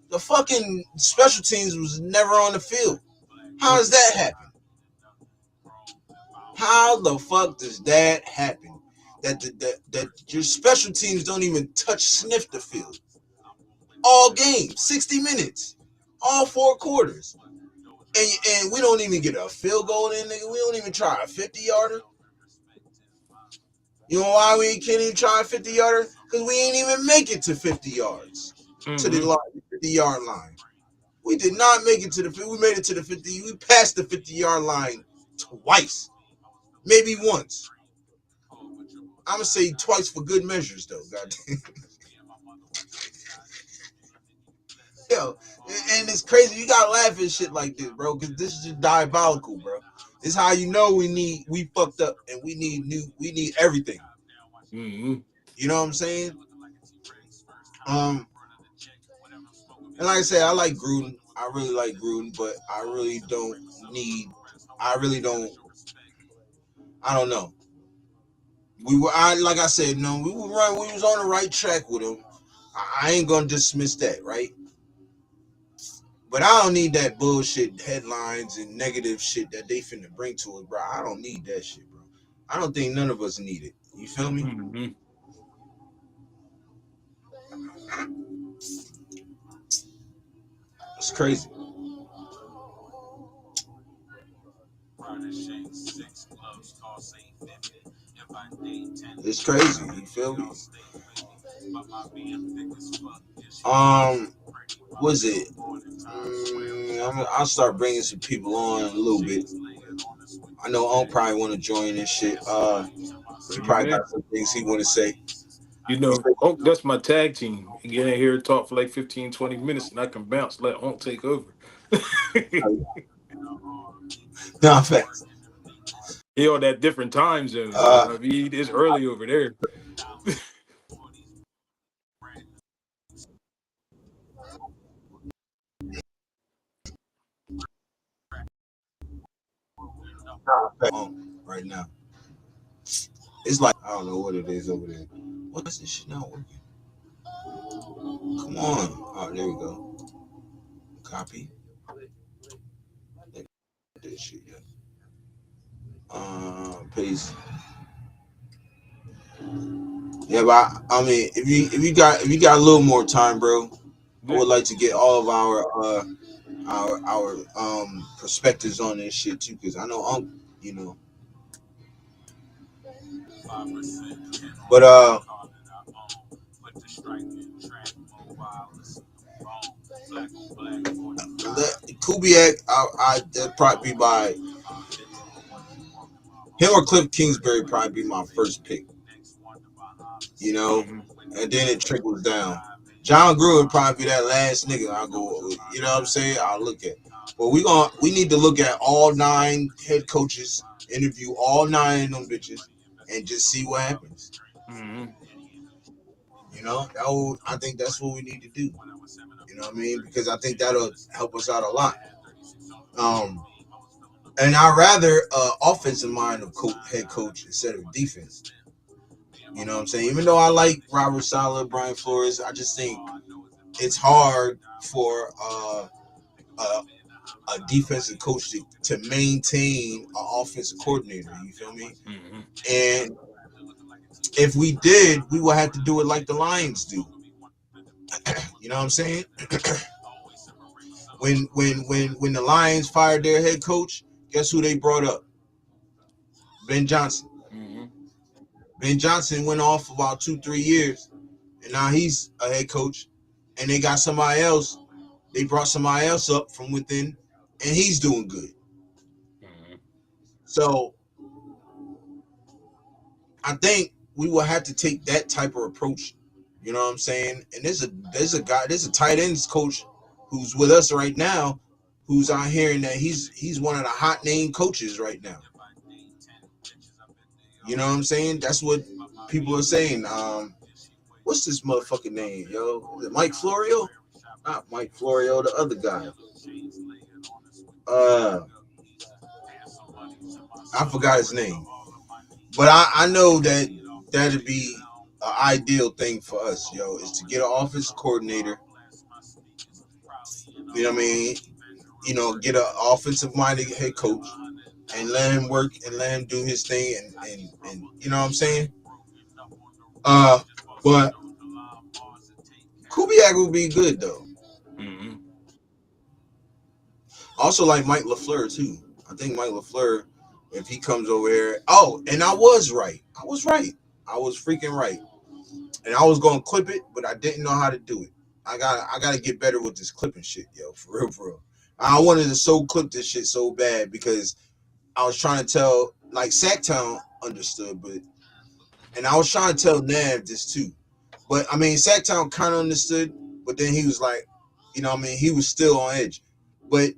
The fucking special teams was never on the field. How does that happen? How the fuck does that happen? That your special teams don't even sniff the field all game, 60 minutes, all 4 quarters, and we don't even get a field goal in, nigga. We don't even try a 50-yarder. You know why we can't even try a 50-yarder? Because we ain't even make it to 50 yards to the 50-yard line. We did not make it to the 50. We made it to the 50. We passed the 50-yard line twice, maybe once. I'm gonna say twice for good measures, though. Goddamn. Yo, and it's crazy. You gotta laugh at shit like this, bro, because this is just diabolical, bro. This is how you know we fucked up and we need everything. Mm-hmm. You know what I'm saying? And like I said, I like Gruden. I really like Gruden, but I don't know. Like I said, no, we was on the right track with him. I ain't gonna dismiss that, right? But I don't need that bullshit headlines and negative shit that they finna bring to us, bro. I don't need that shit, bro. I don't think none of us need it. You feel me? Mm-hmm. It's crazy. It's crazy. You feel me? What's it? I'll start bringing some people on a little bit. I know Unc probably want to join this shit. He probably got some things he want to say. You know, Unc, that's my tag team. You get in here and talk for like 15, 20 minutes and I can bounce, let Unc take over. No, facts. He on that different time zone. You know what I mean? It's early over there. Right now. It's like, I don't know what it is over there. What's this shit not working? Come on. Oh, there we go. Copy. This shit, yeah. Paste. Yeah, but I mean, if you got a little more time, bro, I would like to get all of our perspectives on this shit too, because I know you know. But Kubiak, that'd probably be by him or Cliff Kingsbury. Probably be my first pick. You know, and then it trickles down. John Gruden would probably be that last nigga I go with. You know what I'm saying? I'll look at. But we need to look at all 9 head coaches, interview all 9 of them bitches, and just see what happens. Mm-hmm. You know, I think that's what we need to do. You know what I mean? Because I think that'll help us out a lot. And I'd rather offensive mind of head coach instead of defense. You know what I'm saying? Even though I like Robert Salah, Brian Flores, I just think it's hard for a defensive coach to maintain an offensive coordinator. You feel me? Mm-hmm. And if we did, we would have to do it like the Lions do. You know what I'm saying? when the Lions fired their head coach, guess who they brought up? Ben Johnson. Mm-hmm. Ben Johnson went off for about 2-3 years, and now he's a head coach, and they got somebody else They brought somebody else up from within, and he's doing good. Mm-hmm. So I think we will have to take that type of approach. You know what I'm saying? And there's a tight ends coach who's with us right now, who's out here, and that he's one of the hot name coaches right now. You know what I'm saying? That's what people are saying. What's this motherfucking name, yo? Is it Mike Florio? Not Mike Florio, the other guy. I forgot his name. But I know that that'd be an ideal thing for us, yo, is to get an offensive coordinator. You know what I mean? You know, get an offensive minded head coach and let him work and let him do his thing and you know what I'm saying? But Kubiak will be good though. Mm-hmm. Also like Mike LaFleur too. I think Mike LaFleur, if he comes over here. Oh, and I was right. I was freaking right. And I was gonna clip it, but I didn't know how to do it. I gotta get better with this clipping shit, yo. For real. I wanted to clip this shit so bad because I was trying to tell, like, Sacktown understood, and I was trying to tell Nav this too. But I mean, Sacktown kind of understood, but then he was like, you know what I mean, he was still on edge. But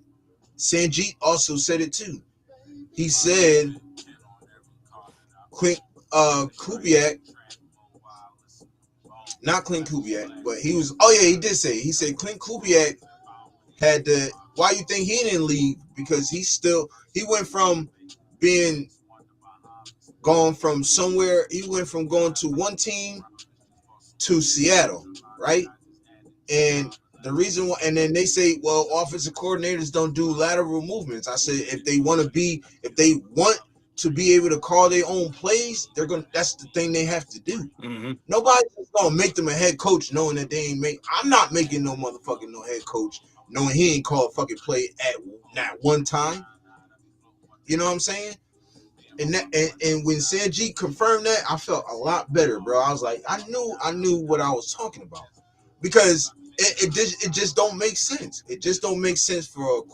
Sanjeet also said it too. He said Clint Kubiak, not Clint Kubiak, but he was, oh yeah, he did say it. He said Clint Kubiak had the, why you think he didn't leave? Because he went from being going from somewhere, he went from going to one team to Seattle, right? And the reason why, and then they say, well, offensive coordinators don't do lateral movements. I said, if they want to be able to call their own plays, that's the thing they have to do. Mm-hmm. Nobody's gonna make them a head coach knowing that they ain't I'm not making no motherfucking no head coach knowing he ain't called a fucking play at not one time. You know what I'm saying? And when Sanjeet confirmed that, I felt a lot better, bro. I was like, I knew what I was talking about. Because it just don't make sense. It just don't make sense for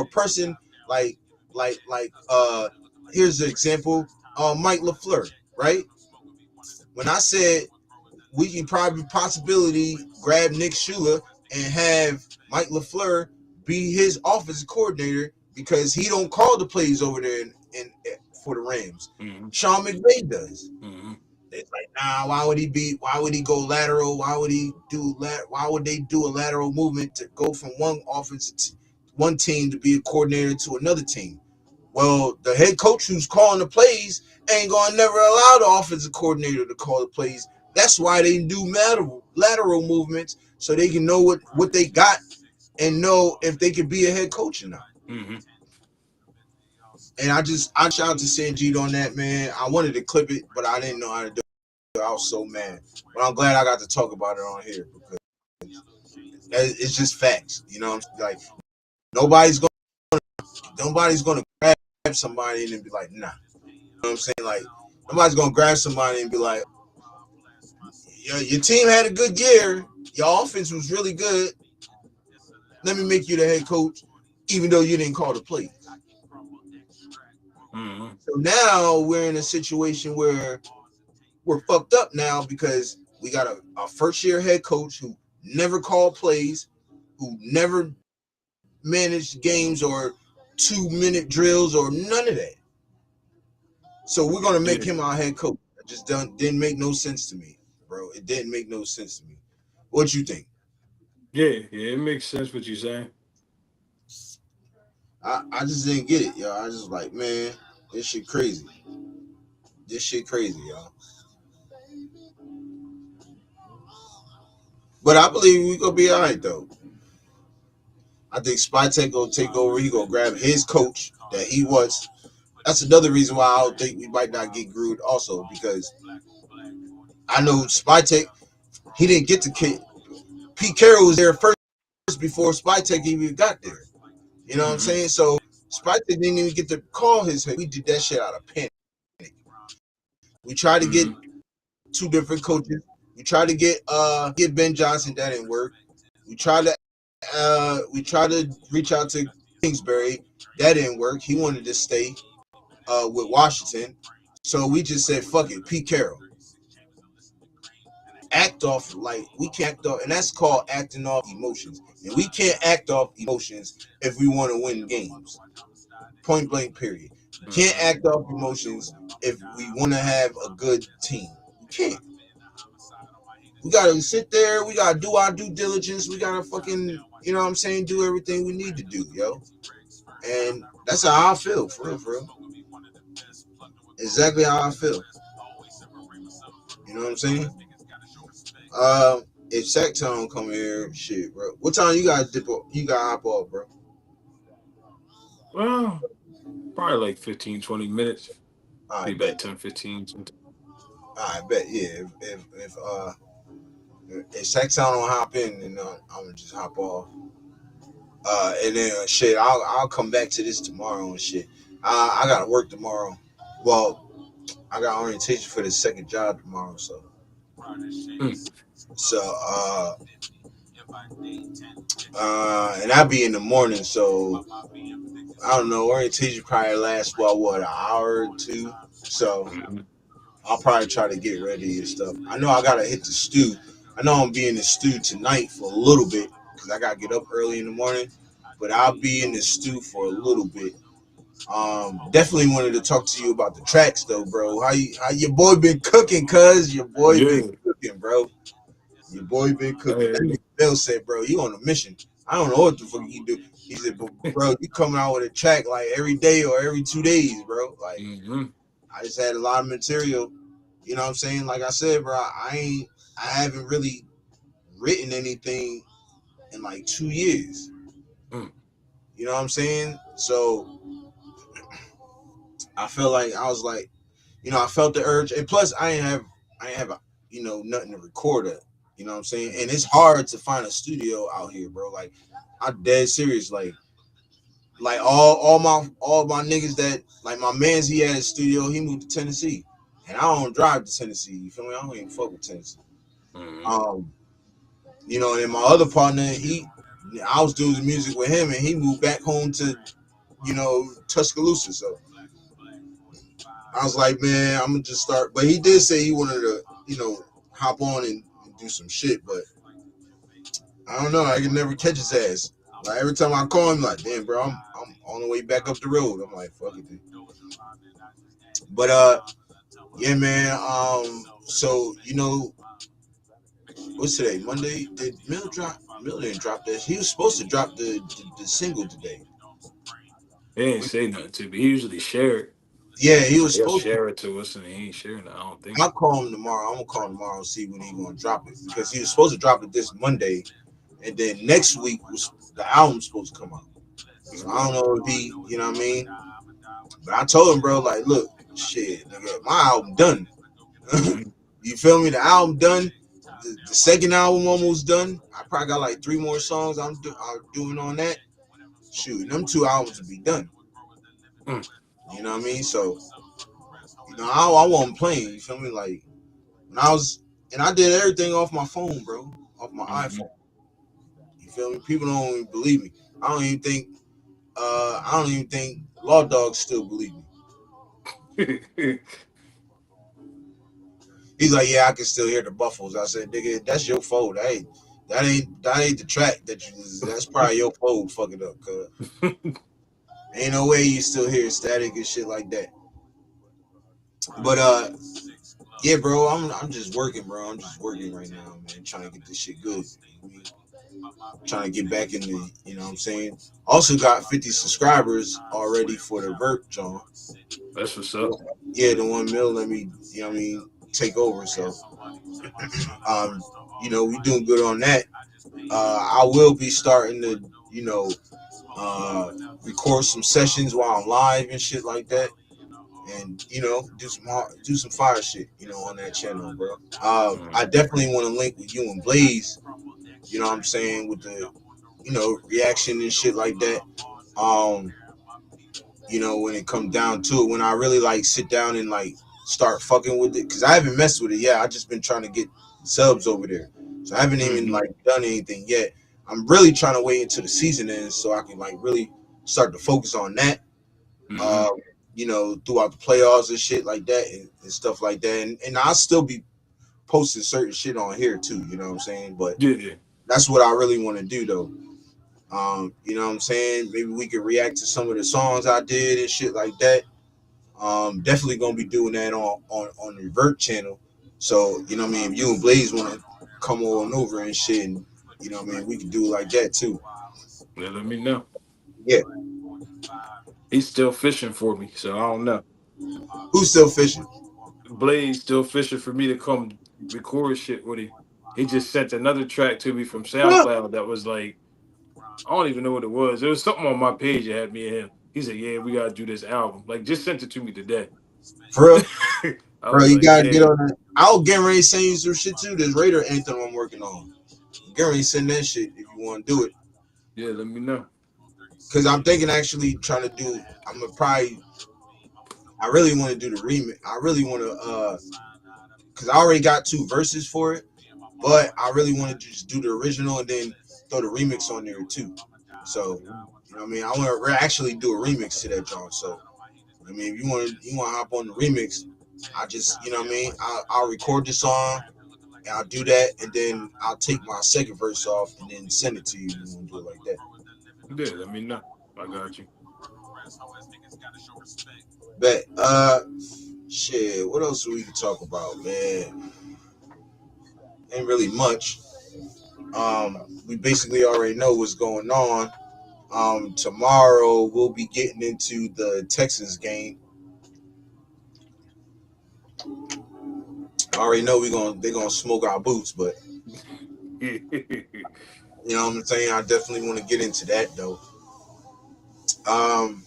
a person like here's the example, Mike LaFleur, right? When I said we can possibility grab Nick Shula and have Mike LaFleur be his offensive coordinator because he don't call the plays over there in for the Rams. Mm-hmm. Sean McVay does. Mm-hmm. It's like, nah, why would he go lateral? Why would they do a lateral movement to go from one team to be a coordinator to another team? Well, the head coach who's calling the plays ain't gonna never allow the offensive coordinator to call the plays. That's why they do lateral movements, so they can know what they got and know if they can be a head coach or not. Mm-hmm. And I shout out to Sanjeet on that, man. I wanted to clip it, but I didn't know how to do it. I was so mad. But I'm glad I got to talk about it on here because it's just facts. You know what I'm saying? Like, nobody's gonna grab somebody and then be like, nah. You know what I'm saying? Like, nobody's gonna grab somebody and be like, your team had a good year. Your offense was really good. Let me make you the head coach, even though you didn't call the plays. Mm-hmm. So now we're in a situation where we're fucked up now because we got a first-year head coach who never called plays, who never managed games or 2-minute drills or none of that. So we're gonna make him our head coach. It just didn't make no sense to me, bro. It didn't make no sense to me. What you think? Yeah, it makes sense what you're saying. I just didn't get it, yo. I just like, man, this shit crazy. Y'all. But I believe we gonna be all right though. I think Spytek gonna take over. He gonna grab his coach that he was. That's another reason why I don't think we might not get Gruden also, because I know Spytek, he didn't get to Pete Carroll was there first before Spytek even got there. You know what I'm saying? So Spytek didn't even get to call his head. We did that shit out of panic. We tried to get two different coaches. We tried to get Ben Johnson, that didn't work. We tried to we tried to reach out to Kingsbury. That didn't work. He wanted to stay with Washington. So we just said, fuck it, Pete Carroll. Act off like we can't act off, and that's called acting off emotions. And we can't act off emotions if we want to win games. Point blank, period. We can't act off emotions if we want to have a good team. We can't. We gotta sit there. We gotta do our due diligence. We gotta fucking, you know what I'm saying, do everything we need to do, yo. And that's how I feel, for real, for real. Exactly how I feel. You know what I'm saying? If Sacktown come here, shit, bro. What time you gotta dip off? You gotta hop off, bro. Well, probably like 15, 20 minutes. I Be bet. back 10, 15. I bet. Yeah. If Sacktown don't hop in, then I'm gonna just hop off. And then shit, I'll come back to this tomorrow and shit. I gotta work tomorrow. Well, I got orientation for the second job tomorrow, so. So and I'll be in the morning, so I don't know. Orientation probably lasts about what, an hour or two. So I'll probably try to get ready and stuff. I know I gotta hit the stew. I know I'm be in the stew tonight for a little bit because I gotta get up early in the morning. But I'll be in the stew for a little bit. Definitely wanted to talk to you about the tracks though, bro. How your boy been cooking, cuz? Your boy been cooking, bro. Your boy been cooking. That nigga Bill said, bro, you on a mission. I don't know what the fuck you do. He said, but bro, you coming out with a track like every day or every 2 days, bro. Like I just had a lot of material. You know what I'm saying? Like I said, bro, I haven't really written anything in like 2 years. You know what I'm saying? So I felt like I was like, you know, I felt the urge, and plus I ain't have you know, nothing to record at. You know what I'm saying? And it's hard to find a studio out here, bro. Like I'm dead serious. Like all my niggas that like my man's, he had a studio. He moved to Tennessee, and I don't drive to Tennessee. You feel me? I don't even fuck with Tennessee. You know, and my other partner, I was doing the music with him, and he moved back home to, you know, Tuscaloosa. So I was like, man, I'm gonna just start. But he did say he wanted to, you know, hop on and do some shit. But I don't know. I can never catch his ass. Like every time I call him, like, damn, bro, I'm on the way back up the road. I'm like, fuck it, dude. But yeah, man. So you know, what's today? Monday? Did Mill drop? Mill didn't drop that. He was supposed to drop the single today. He didn't say nothing to me. He usually share it. Yeah, he was He'll supposed to. share it to us, and he ain't sharing it. I don't think. I'll call him tomorrow. I'm gonna call him tomorrow and see when he's gonna drop it, because he was supposed to drop it this Monday, and then next week was the album's supposed to come out. So I don't know if he, you know what I mean. But I told him, bro, like, look, shit, nigga, my album done. You feel me? The album done. The second album almost done. I probably got like 3 more songs I'm doing on that. Shoot, them 2 albums will be done. You know what I mean? So, you know, I wasn't playing. You feel me? Like when I did everything off my phone, bro, off my iPhone. You feel me? People don't even believe me. I don't even think Law Dog still believe me. He's like, yeah, I can still hear the Buffaloes. I said, nigga, that's your fault. That ain't the track that you. That's probably your fault. Fuck it up, cuz. Ain't no way you still hear static and shit like that. But yeah, bro, I'm just working, bro. I'm just working right now, man. Trying to get this shit good. Trying to get back in the, you know what I'm saying? Also got 50 subscribers already for the Vert, John. That's what's up. Yeah, the 1 mil let me, you know what I mean, take over. So, you know, we doing good on that. I will be starting to, you know, record some sessions while I'm live and shit like that. And, you know, do some fire shit, you know, on that channel, bro. I definitely want to link with you and Blaze, you know what I'm saying, with the, you know, reaction and shit like that. You know, when it comes down to it, when I really like sit down and like start fucking with it, because I haven't messed with it yet. I just been trying to get subs over there, so I haven't even like done anything yet. I'm really trying to wait until the season ends so I can like really start to focus on that. Mm-hmm. Um, throughout the playoffs and shit like that and stuff like that. And I'll still be posting certain shit on here too, you know what I'm saying? But Yeah. that's what I really want to do though. You know what I'm saying? Maybe we could react to some of the songs I did and shit like that. Definitely gonna be doing that on the Revert channel. So, you know what I mean, if you and Blaze wanna come on over and shit and you know what I mean, we can do it like that too. Yeah, let me know. Yeah. He's still fishing for me, so I don't know. Who's still fishing? Blaze still fishing for me to come record shit with him. He just sent another track to me from Huh? SoundCloud that was like, I don't even know what it was. It was something on my page that had me and him. He said, "Yeah, we gotta do this album." Like, just sent it to me today. For real? I Bro, was you like, gotta get "Yeah, on that. I'll get ready to send you some shit too. This Raider anthem I'm working on. Get ready to send that shit if you want to do it. yeah, let me know." Cause I'm thinking actually trying to do. I'm gonna probably. I really want to do the remix. I really want to. Cause I already got 2 verses for it, but I really want to just do the original and then throw the remix on there too. So you know what I mean. I want to actually do a remix to that John. So I mean, if you want to hop on the remix, I just you know what I mean. I'll record the song. And I'll do that, and then I'll take my second verse off and then send it to you. You want to do it like that? Yeah, let me know. I got you. Bet. Shit. What else we can talk about, man? Ain't really much. We basically already know what's going on. Tomorrow we'll be getting into the Texans game. I already know they're gonna smoke our boots, but you know what I'm saying. I definitely want to get into that though. Um,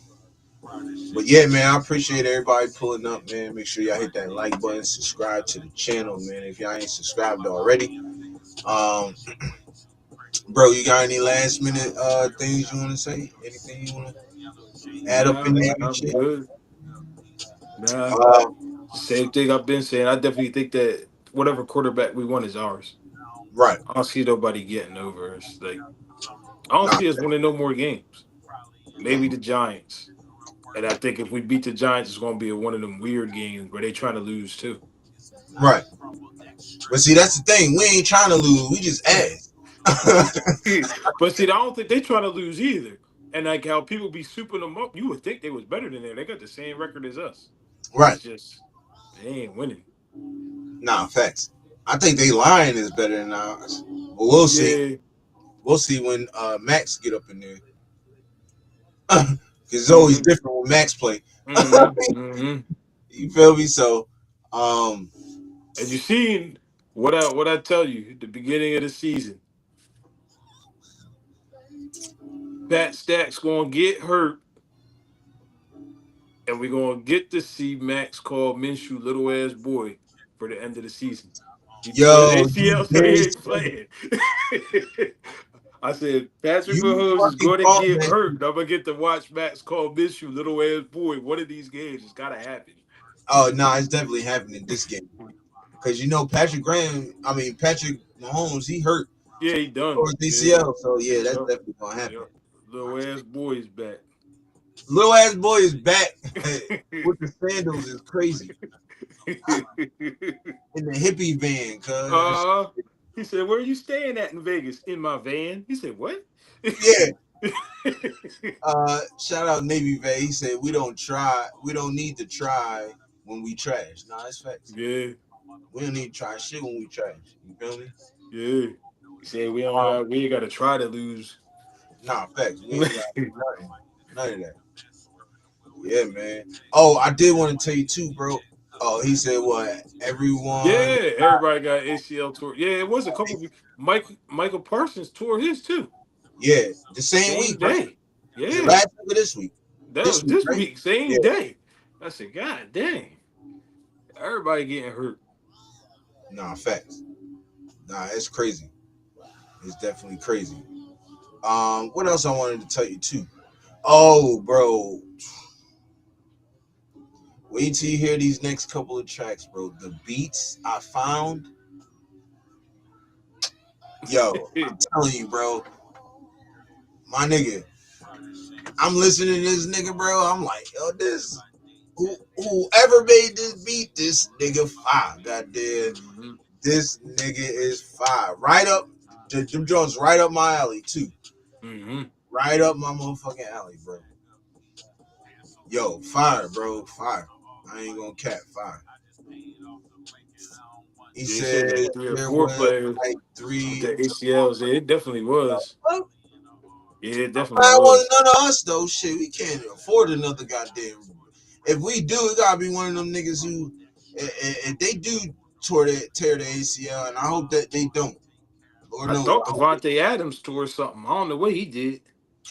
But yeah, man, I appreciate everybody pulling up, man. Make sure y'all hit that like button, subscribe to the channel, man. If y'all ain't subscribed already. Um, Bro, you got any last minute things you want to say? Anything you want to add up in Nah, there and I'm shit? good. Nah, Uh, same thing I've been saying. I definitely think that whatever quarterback we want is ours. right. I don't see nobody getting over us. Like, I don't Nah, see us winning no more games. Maybe mm-mm. the Giants. And I think if we beat the Giants, it's going to be one of them weird games where they trying to lose too. Right. But see, that's the thing. We ain't trying to lose. We just ask. But see, I don't think they trying to lose either. And like how people be souping them up, you would think they was better than them. They got the same record as us. Right. It's just they ain't winning. Nah, facts. I think they lying is better than ours. But we'll see. Yeah. We'll see when Max get up in there. Because it's always Mm-hmm. different when Max play. Mm-hmm. Mm-hmm. You feel me? So, um, And you seen what I tell you at the beginning of the season. Pat Stack's gonna get hurt, and we're gonna get to see Max call Minshew little ass boy for the end of the season. He tore his yo, ACL, so he ain't playing. I said Patrick you Mahomes is fucking going to called get that. hurt. I'm gonna get to watch Max call Minshew little ass boy. One of these games, it's gotta happen. Oh no, it's definitely happening this game because you know Patrick Mahomes, he hurt Yeah, he done. or Yeah, ACL, so yeah, that's yep, definitely gonna happen. yep. Little ass boy is back. Little ass boy is back with the sandals is crazy in the hippie van, cuz uh, he said, "Where are you staying at in Vegas?" In my van. He said, "What?" yeah. Shout out Navy Van. He said we don't need to try when we trash. Nah, that's facts. Yeah, We don't need to try shit when we trash. You feel me? yeah. He said, Um, we ain't gotta try to lose." nah, facts. We ain't got nothing. None of that. Yeah, man. Oh, I did want to tell you too, bro. Oh, he said what? Everyone. Yeah, everybody got ACL tour. Yeah, it was a couple of Michael Parsons tore his too. Yeah, the same Same week, right? day. Is it Yeah. last week or this week? That This was week, this right? week, same Yeah. day. I said, God dang. Everybody getting hurt. Nah, facts. Nah, it's crazy. It's definitely crazy. What else I wanted to tell you too? Oh, bro. Wait till you hear these next couple of tracks, bro. The beats I found, yo, I'm telling you, bro. my nigga, I'm listening to this nigga, bro. I'm like, yo, this whoever made this beat, this nigga fire. Goddamn, this nigga is fire. Right up, them Jones right up my alley too. Right up my motherfucking alley, bro. Yo, fire, bro, fire. I ain't gonna cap, fire. He said like 3 or 4 there was players like with 3. the ACLs. Yeah, it definitely was. Yeah, it definitely That wasn't was. none of us though. Shit, we can't afford another goddamn. If we do, it gotta be one of them niggas who, if they do tear the ACL, and I hope that they don't. Or I no, thought Devontae Adams tore something. I don't know what he did.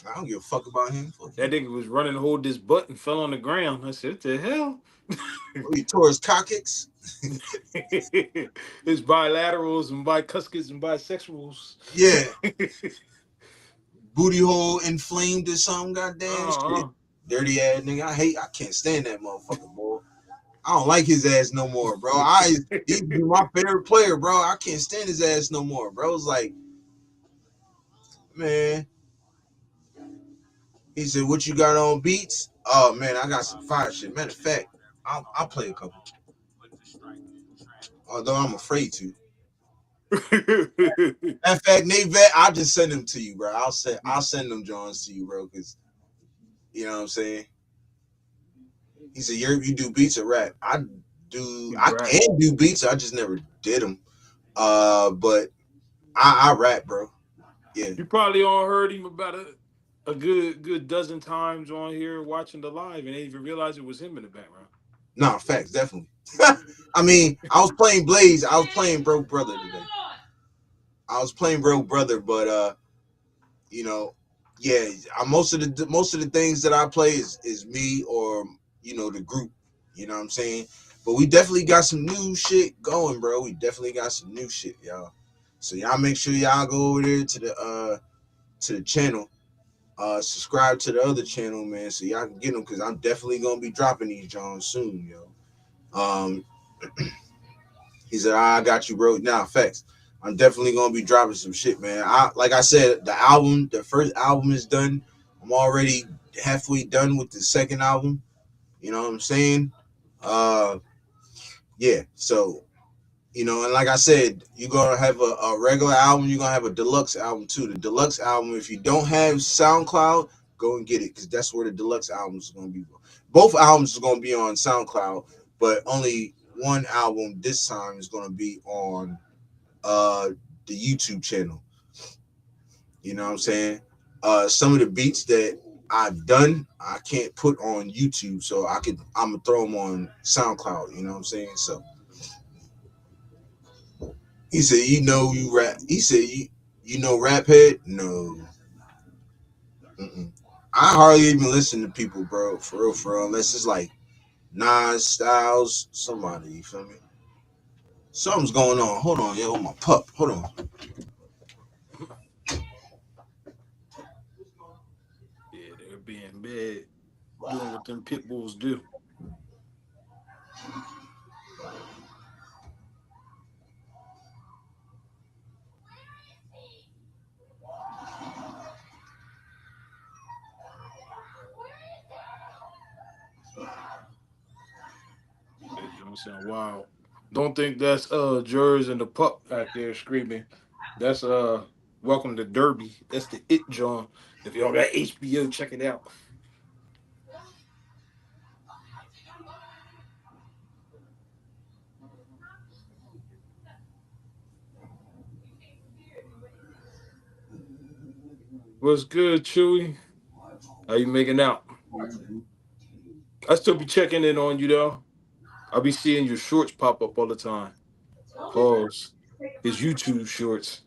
I don't give a fuck about him. Fuck That him. nigga was running to hold his butt and fell on the ground. I said, what the hell? He tore his coccyx. His bilaterals and bicuspids and bisexuals. Yeah, booty hole inflamed or something. Goddamn shit. Dirty ass nigga. I can't stand that motherfucker, boy. I don't like his ass no more, bro. He be my favorite player, bro. I can't stand his ass no more, bro. It's like, man. He said, "What you got on beats?" Oh man, I got some fire shit. Matter of fact, I'll play a couple. Although I'm afraid to. Matter of fact, Nate Vet, I'll just send them to you, bro. I'll send them Johns to you, bro, because you know what I'm saying. He said, "You do beats or rap?" I can do beats. I just never did them. But I rap, bro. Yeah. You probably all heard him about a good dozen times on here watching the live and didn't even realize it was him in the background. No, facts, definitely. I mean, I was playing Blaze. I was playing Broke Brother today. But you know, yeah, most of the things that I play is me or the group. You know what I'm saying? But we definitely got some new shit going, bro. We definitely got some new shit, y'all. So y'all make sure y'all go over there to the channel. Subscribe to the other channel, man, so y'all can get them because I'm definitely gonna be dropping these Johns soon, yo. He said, I got you, bro. Nah, facts. I'm definitely gonna be dropping some shit, man. Like I said, the first album is done. I'm already halfway done with the second album. You know what I'm saying? Yeah. So, and like I said, you're gonna have a regular album. You're gonna have a deluxe album too. The deluxe album, if you don't have SoundCloud, go and get it because that's where the deluxe album is gonna be. Both albums are gonna be on SoundCloud, but only one album this time is gonna be on the YouTube channel. You know what I'm saying? Some of the beats that I've done, I can't put on YouTube, so I'm gonna throw them on SoundCloud. You know what I'm saying? So he said, you rap. He said, you know Rap Head? No. Mm-mm. I hardly even listen to people, bro. For real, unless it's like Nas, Styles, somebody. You feel me? Something's going on. Hold on, yo, my pup. Hold on. Yeah, they're being bad, doing what them pit bulls do. That don't sound wild. Don't think that's Jers and the pup back there screaming. That's Welcome to Derby. That's the It John. If y'all got HBO, check it out. What's good, Chewy? How you making out? I still be checking in on you though. I'll be seeing your shorts pop up all the time. Pause. His YouTube shorts.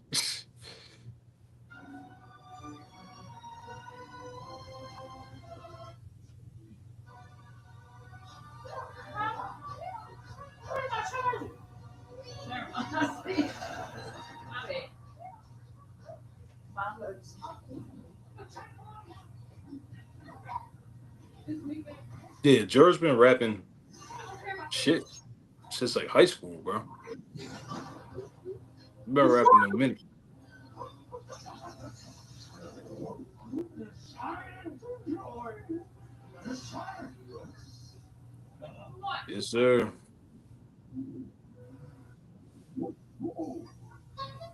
Yeah, Jer's been rapping shit since like high school, bro. Been rapping a minute. Yes, sir.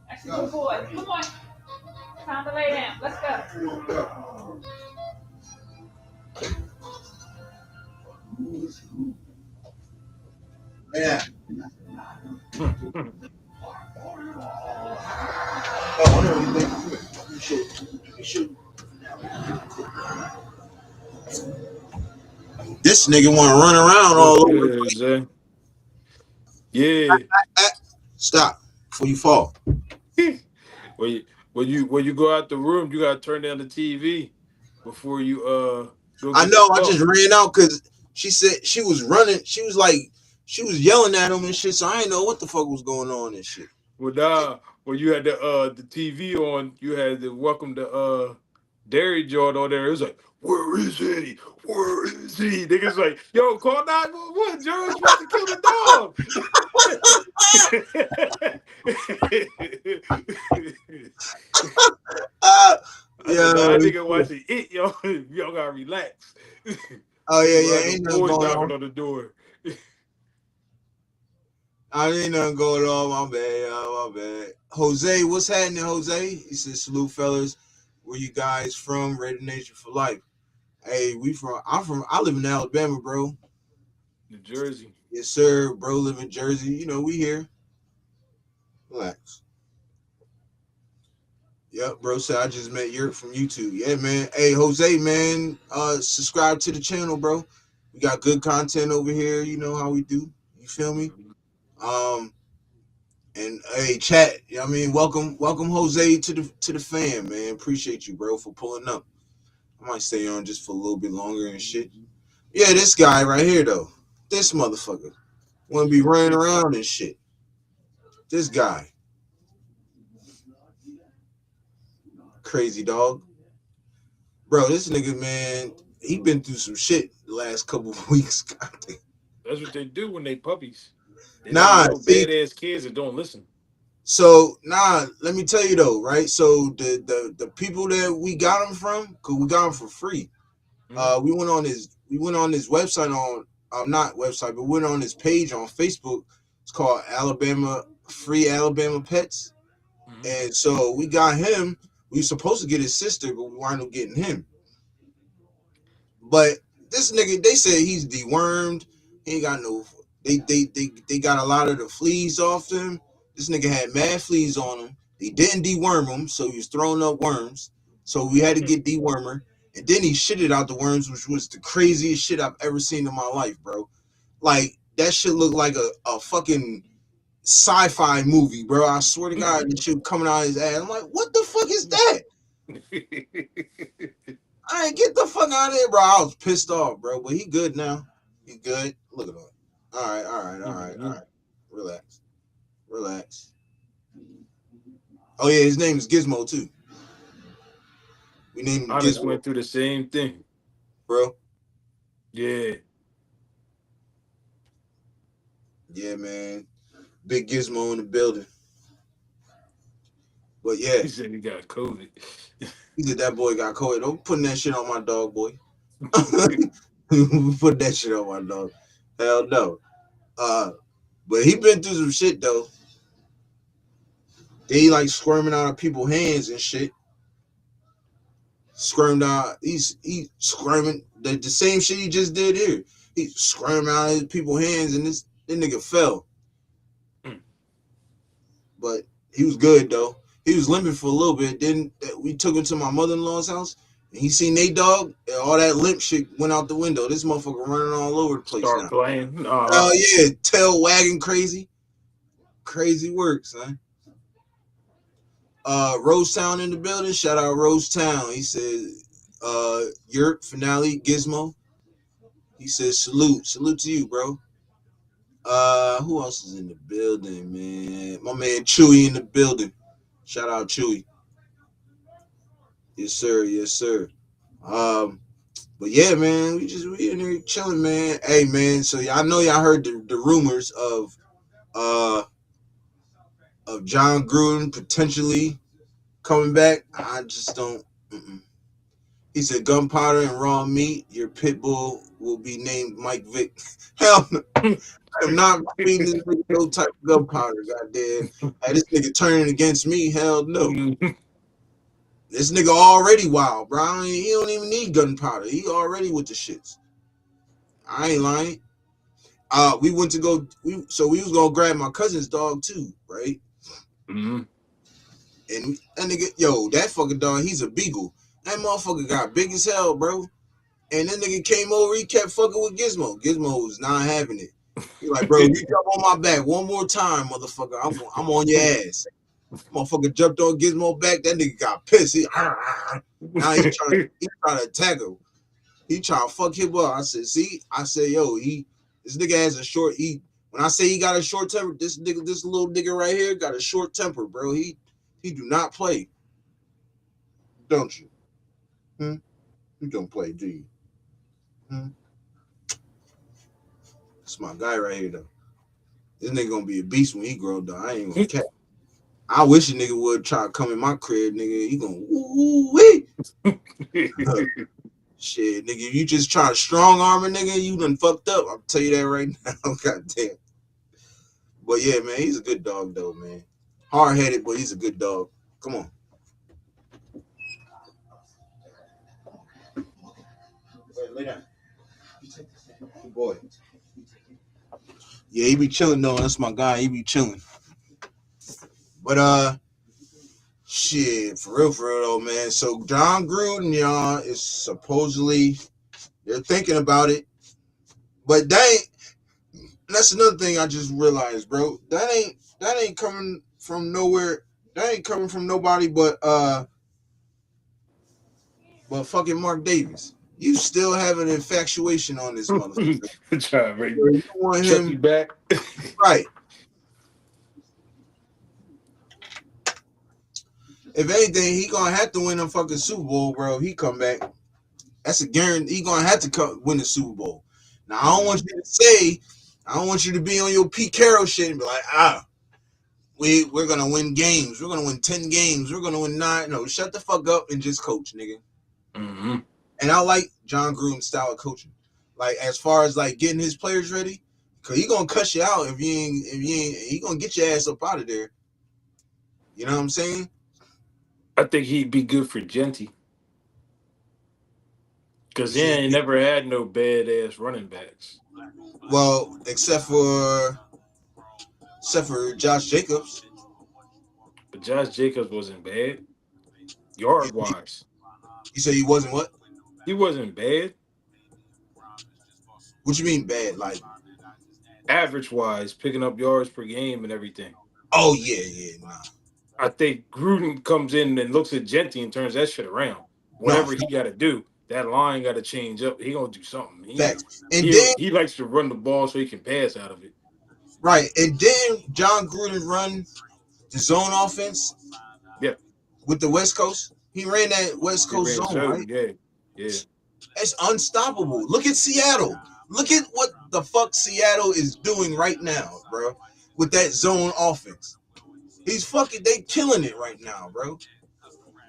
That's a good boy. Come on. Time to lay down. Let's go. Yeah. Hmm. Oh, no, you should. You should. This nigga want to run around What's all over. good, Zay? Yeah. Ah, stop before you fall. When you go out the room, you gotta turn down the TV before you go I get the know. I just phone. ran out because she said she was running. She was like, she was yelling at him and shit. So I didn't know what the fuck was going on and shit. Well, nah, when you had the TV on, you had the welcome to Dairy Joint on there. It was like, where is he? Where is he? Niggas like, yo, call 911. Joe's about to kill the dog. Ah, I said, nah, yeah. that nigga watching it, yo. Y'all gotta relax. Oh yeah, Meanwhile, yeah. the Ain't nothing boys going knocking on. on the door. I ain't nothing going on. My bad, y'all. My bad. Jose, what's happening, Jose? He said, salute, fellas. Where you guys from? Raider Nation for life. Hey, I live in Alabama, bro. New Jersey. Yes, sir. Bro, live in Jersey. You know, we here. Relax. Yep, bro. Said I just met Yurp from YouTube. Yeah, man. Hey, Jose, man. Subscribe to the channel, bro. We got good content over here. You know how we do. You feel me? Um, and hey, chat. I mean, welcome, Jose, to the fam, man. Appreciate you, bro, for pulling up. I might stay on just for a little bit longer and shit. Yeah, this guy right here though. This motherfucker want to be running around and shit. This guy, crazy dog, bro. This nigga, man, he been through some shit the last couple of weeks. That's what they do when they puppies. They them Nah, little see, badass kids that don't listen. so nah. Let me tell you though, right? So the people that we got him from, cause we got him for free. Mm-hmm. We went on his website on not website, but went on his page on Facebook. It's called Alabama Free Alabama Pets. Mm-hmm. And so we got him. We were supposed to get his sister, but we wound up getting him. But this nigga, they said he's dewormed. He ain't got no. They got a lot of the fleas off him. This nigga had mad fleas on him. They didn't deworm him, so he was throwing up worms. So we had to get dewormer. And then he shitted out the worms, which was the craziest shit I've ever seen in my life, bro. Like that shit looked like a fucking sci-fi movie, bro. I swear to God, this shit coming out of his ass. I'm like, what the fuck is that? I ain't get the fuck out of here, bro. I was pissed off, bro. But he good now. He good. Look at him. All right, all right, all right, all right. Relax. Relax. Oh yeah, his name is Gizmo too. We named him I just Gizmo, went through the same thing. bro. Yeah. Yeah, man. Big Gizmo in the building. But yeah, He said he got COVID. he said that boy got COVID. Don't putting that shit on my dog, boy. Put that shit on my dog. Hell no. But he been through some shit though. They like squirming out of people's hands and shit. Squirmed out. He squirming the same shit he just did here. He squirmed out of people's hands and this nigga fell. But he was good though. He was limping for a little bit. Then we took him to my mother-in-law's house and he seen Nate dog and all that limp shit went out the window. This motherfucker running all over the place Start now. playing. Oh yeah, tail wagging crazy. Crazy work, son. Rosetown in the building. Shout out Rosetown. He said, Yurp finale Gizmo. He says salute to you, bro. Who else is in the building, man? My man Chewy in the building. Shout out Chewy. Yes, sir. Yes, sir. But yeah, man, we in here chilling, man. Hey, man. So I know y'all heard the rumors of John Gruden potentially coming back. I just don't. He said gunpowder and raw meat. Your pit bull will be named Mike Vick. Hell no. I am not feeding this nigga no type of gunpowder, goddamn. Hey, this nigga turning against me, hell no. This nigga already wild, bro. He don't even need gunpowder. He already with the shits. I ain't lying. We went to go. We was gonna grab my cousin's dog too, right? Mm-hmm. And that nigga, yo, that fucking dog, he's a beagle. That motherfucker got big as hell, bro. And that nigga came over, he kept fucking with Gizmo. Gizmo was not having it. He like, bro, you jump on my back one more time, motherfucker. I'm on your ass. Motherfucker jumped on Gizmo back. That nigga got pissed. Now he trying to attack him. He trying to fuck him up. I said, yo, this nigga has a short. When I say he got a short temper, this little nigga right here got a short temper, bro. He do not play, don't you? You don't play, do you? That's my guy right here, though. This nigga gonna be a beast when he grow up, though. I ain't gonna cap. I wish a nigga would try to come in my crib, nigga. He gonna woo-wee. Shit, nigga, if you just try to strong arm a nigga, you done fucked up. I'll tell you that right now. God damn. But yeah, man, he's a good dog, though, man. Hard-headed, but he's a good dog. Come on. Wait, lay down. Good boy. Yeah, he be chilling, though. That's my guy. He be chilling. But, shit, for real, though, man. So, John Gruden, y'all, is supposedly, they're thinking about it. But that's another thing I just realized, bro. That ain't coming from nowhere. That ain't coming from nobody but fucking Mark Davis. You still have an infatuation on this motherfucker. Trying to You want Chuck him you back. right. If anything, he gonna have to win a fucking Super Bowl, bro. If he come back, that's a guarantee. He gonna have to win the Super Bowl. Now I don't want you to be on your Pete Carroll shit and be like, we're gonna win games. We're gonna win 10 games. We're gonna win 9. No, shut the fuck up and just coach, nigga. Mm-hmm. And I like John Gruden's style of coaching. Like as far as like getting his players ready, cause he gonna cuss you out if you ain't. He gonna get your ass up out of there. You know what I'm saying? I think he'd be good for Genty. Because he See, ain't never had no badass running backs. well, except for Josh Jacobs. But Josh Jacobs wasn't bad. Yard wise. You said he wasn't what? He wasn't bad. What you mean bad? Like Average wise, picking up yards per game and everything. oh yeah, nah. I think Gruden comes in and looks at Genty and turns that shit around. No, Whatever he got to do, that line got to change up. He gonna do something. facts. And then He likes to run the ball so he can pass out of it. right, and then John Gruden run the zone offense. Yeah, with the West Coast. He ran that West Coast zone, right? Yeah. It's unstoppable. Look at Seattle. Look at what the fuck Seattle is doing right now, bro, with that zone offense. They killing it right now, bro.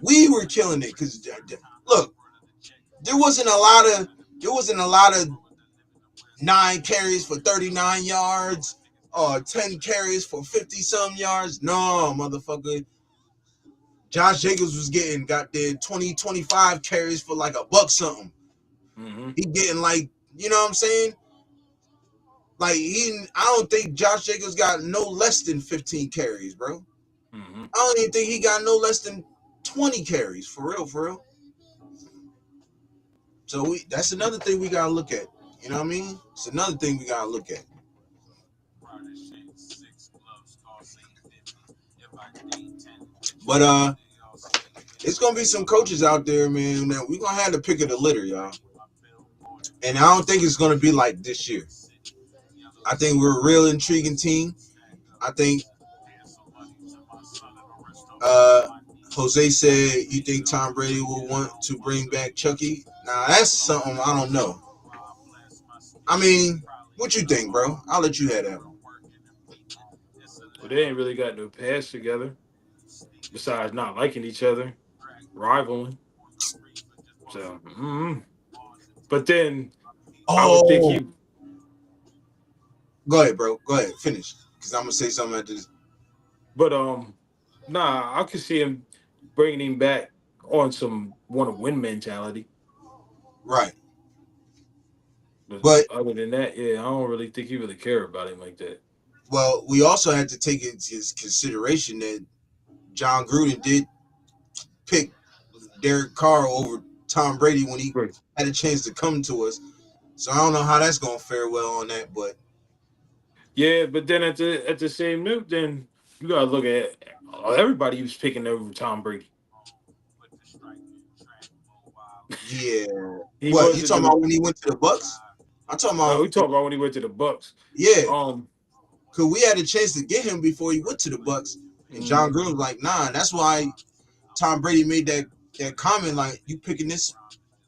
We were killing it because look, there wasn't a lot of 9 carries for 39 yards or 10 carries for 50 some yards. No, motherfucker. Josh Jacobs was getting goddamn 20, 25 carries for like $1 something. Mm-hmm. He getting like, you know what I'm saying? Like I don't think Josh Jacobs got no less than 15 carries, bro. Mm-hmm. I don't even think he got no less than 20 carries, for real. So that's another thing we gotta look at. You know what I mean? It's another thing we gotta look at. But it's gonna be some coaches out there, man. That we're gonna have to pick of the litter, y'all. And I don't think it's gonna be like this year. I think we're a real intriguing team. I think Jose said you think Tom Brady will want to bring back Chucky. Now that's something I don't know. I mean, what you think, bro? I'll let you have that one. Well, they ain't really got no pass together. Besides not liking each other, rivaling. So, but then I would think Oh, he. go ahead, bro. Go ahead, finish. Because I'm gonna say something after this. But nah, I could see him bringing him back on some want to win mentality. Right, But but other than that, yeah, I don't really think he really care about him like that. well, we also had to take into consideration that John Gruden did pick Derek Carr over Tom Brady when he Right. had a chance to come to us. So I don't know how that's gonna fare well on that, but Yeah, but then at the same note, then you gotta look at everybody who's picking over Tom Brady. yeah. He What you wasn't talking the. about when he went to the Bucks? I'm talking about We talked about when he went to the Bucks. yeah, Um, because we had a chance to get him before he went to the Bucks, and John mhm, Gruden was like, nah. That's why Tom Brady made that comment like, you picking this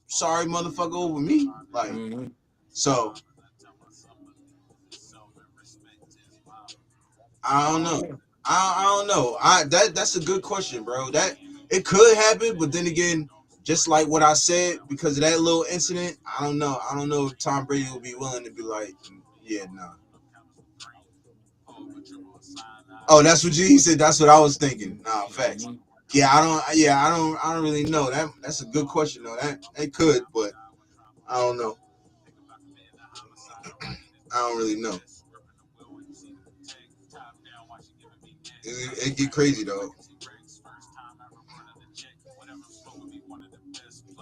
sorry motherfucker over me, like mhm. so. I don't know. I don't know. That's a good question, bro. That it could happen, but then again, just like what I said, because of that little incident, I don't know. I don't know if Tom Brady will be willing to be like, yeah, no. Oh, that's what he said. That's what I was thinking. Nah, facts. Mhm. Yeah, I don't. Yeah, I don't. I don't really know. That's a good question though. That it could, but I don't know. I don't really know. It get crazy though.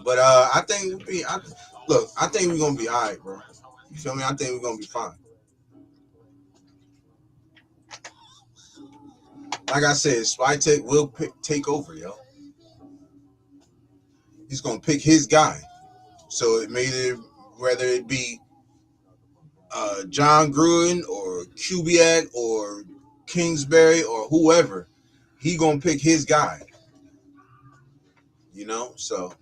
But I think we be. Look, I think we're gonna be all right, bro. You feel me? I think we're gonna be fine. Like I said, Spytek will take over, yo. He's gonna pick his guy. So it made it whether it be John Gruden or Kubiak or Kingsbury or whoever, he gonna pick his guy. You know, so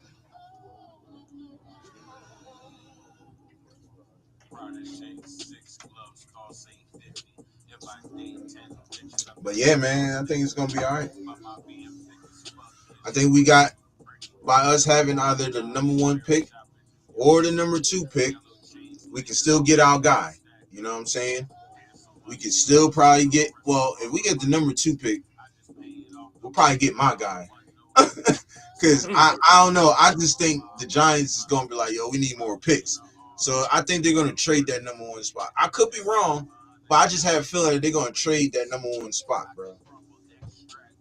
but yeah, man, I think it's gonna be all right. I think we got by us having either the number one pick or the number two pick, we can still get our guy. You know what I'm saying? We can still probably get well if we get the number two pick, we'll probably get my guy. Because I don't know. I just think the Giants is gonna be like, yo, we need more picks. So I think they're gonna trade that number one spot. I could be wrong, but I just have a feeling that they're gonna trade that number one spot, bro.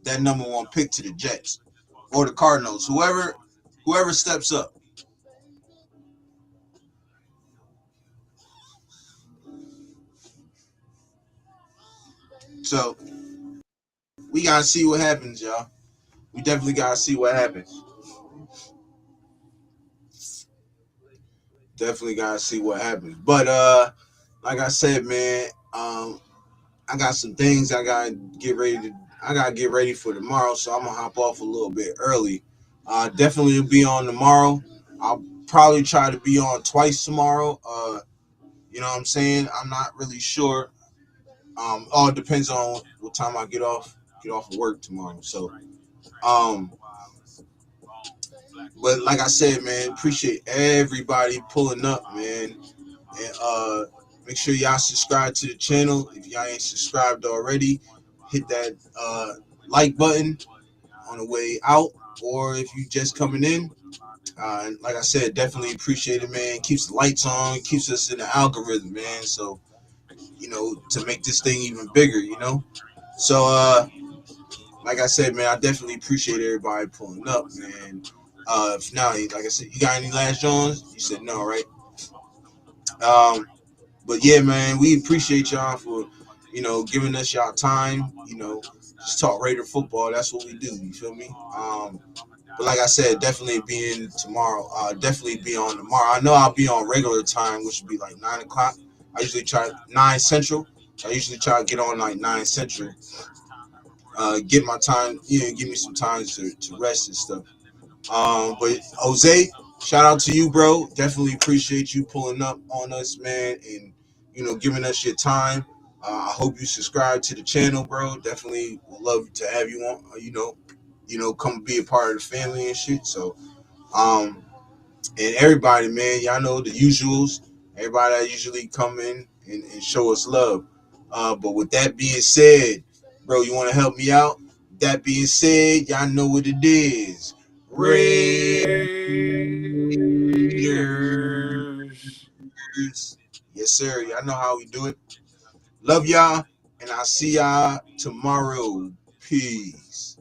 That number one pick to the Jets or the Cardinals. Whoever steps up. So we gotta see what happens, y'all. We definitely gotta see what happens. Definitely gotta see what happens. But like I said, man, I got some things I gotta get ready for tomorrow, so I'm gonna hop off a little bit early. Definitely be on tomorrow. I'll probably try to be on twice tomorrow. You know what I'm saying? I'm not really sure. All depends on what time I get off of work tomorrow. So um but like I said, man, appreciate everybody pulling up, man. And make sure y'all subscribe to the channel. If y'all ain't subscribed already, hit that like button on the way out, or if you just coming in. Like I said, definitely appreciate it, man. Keeps the lights on, keeps us in the algorithm, man. So to make this thing even bigger, So like I said, man, I definitely appreciate everybody pulling up, man. If now, like I said, you got any last Johns? You said no, right? Um, but yeah, man, we appreciate y'all for giving us y'all time. Just talk Raider football. That's what we do. You feel me? But like I said, definitely be in tomorrow. Definitely be on tomorrow. I know I'll be on regular time, which would be like 9 o'clock. I usually try 9 Central. I usually try to get on like 9 Central. Get my time, give me some time to rest and stuff. But Jose, shout out to you, bro. Definitely appreciate you pulling up on us, man, and giving us your time. I hope you subscribe to the channel, bro. Definitely would love to have you on. Come be a part of the family and shit. So, um, And everybody, man, y'all know the usuals. Everybody that usually come in and show us love. But with that being said, bro, you want to help me out? That being said, y'all know what it is. Raiders. Yes, sir. Y'all know how we do it. Love y'all, and I'll see y'all tomorrow. Peace.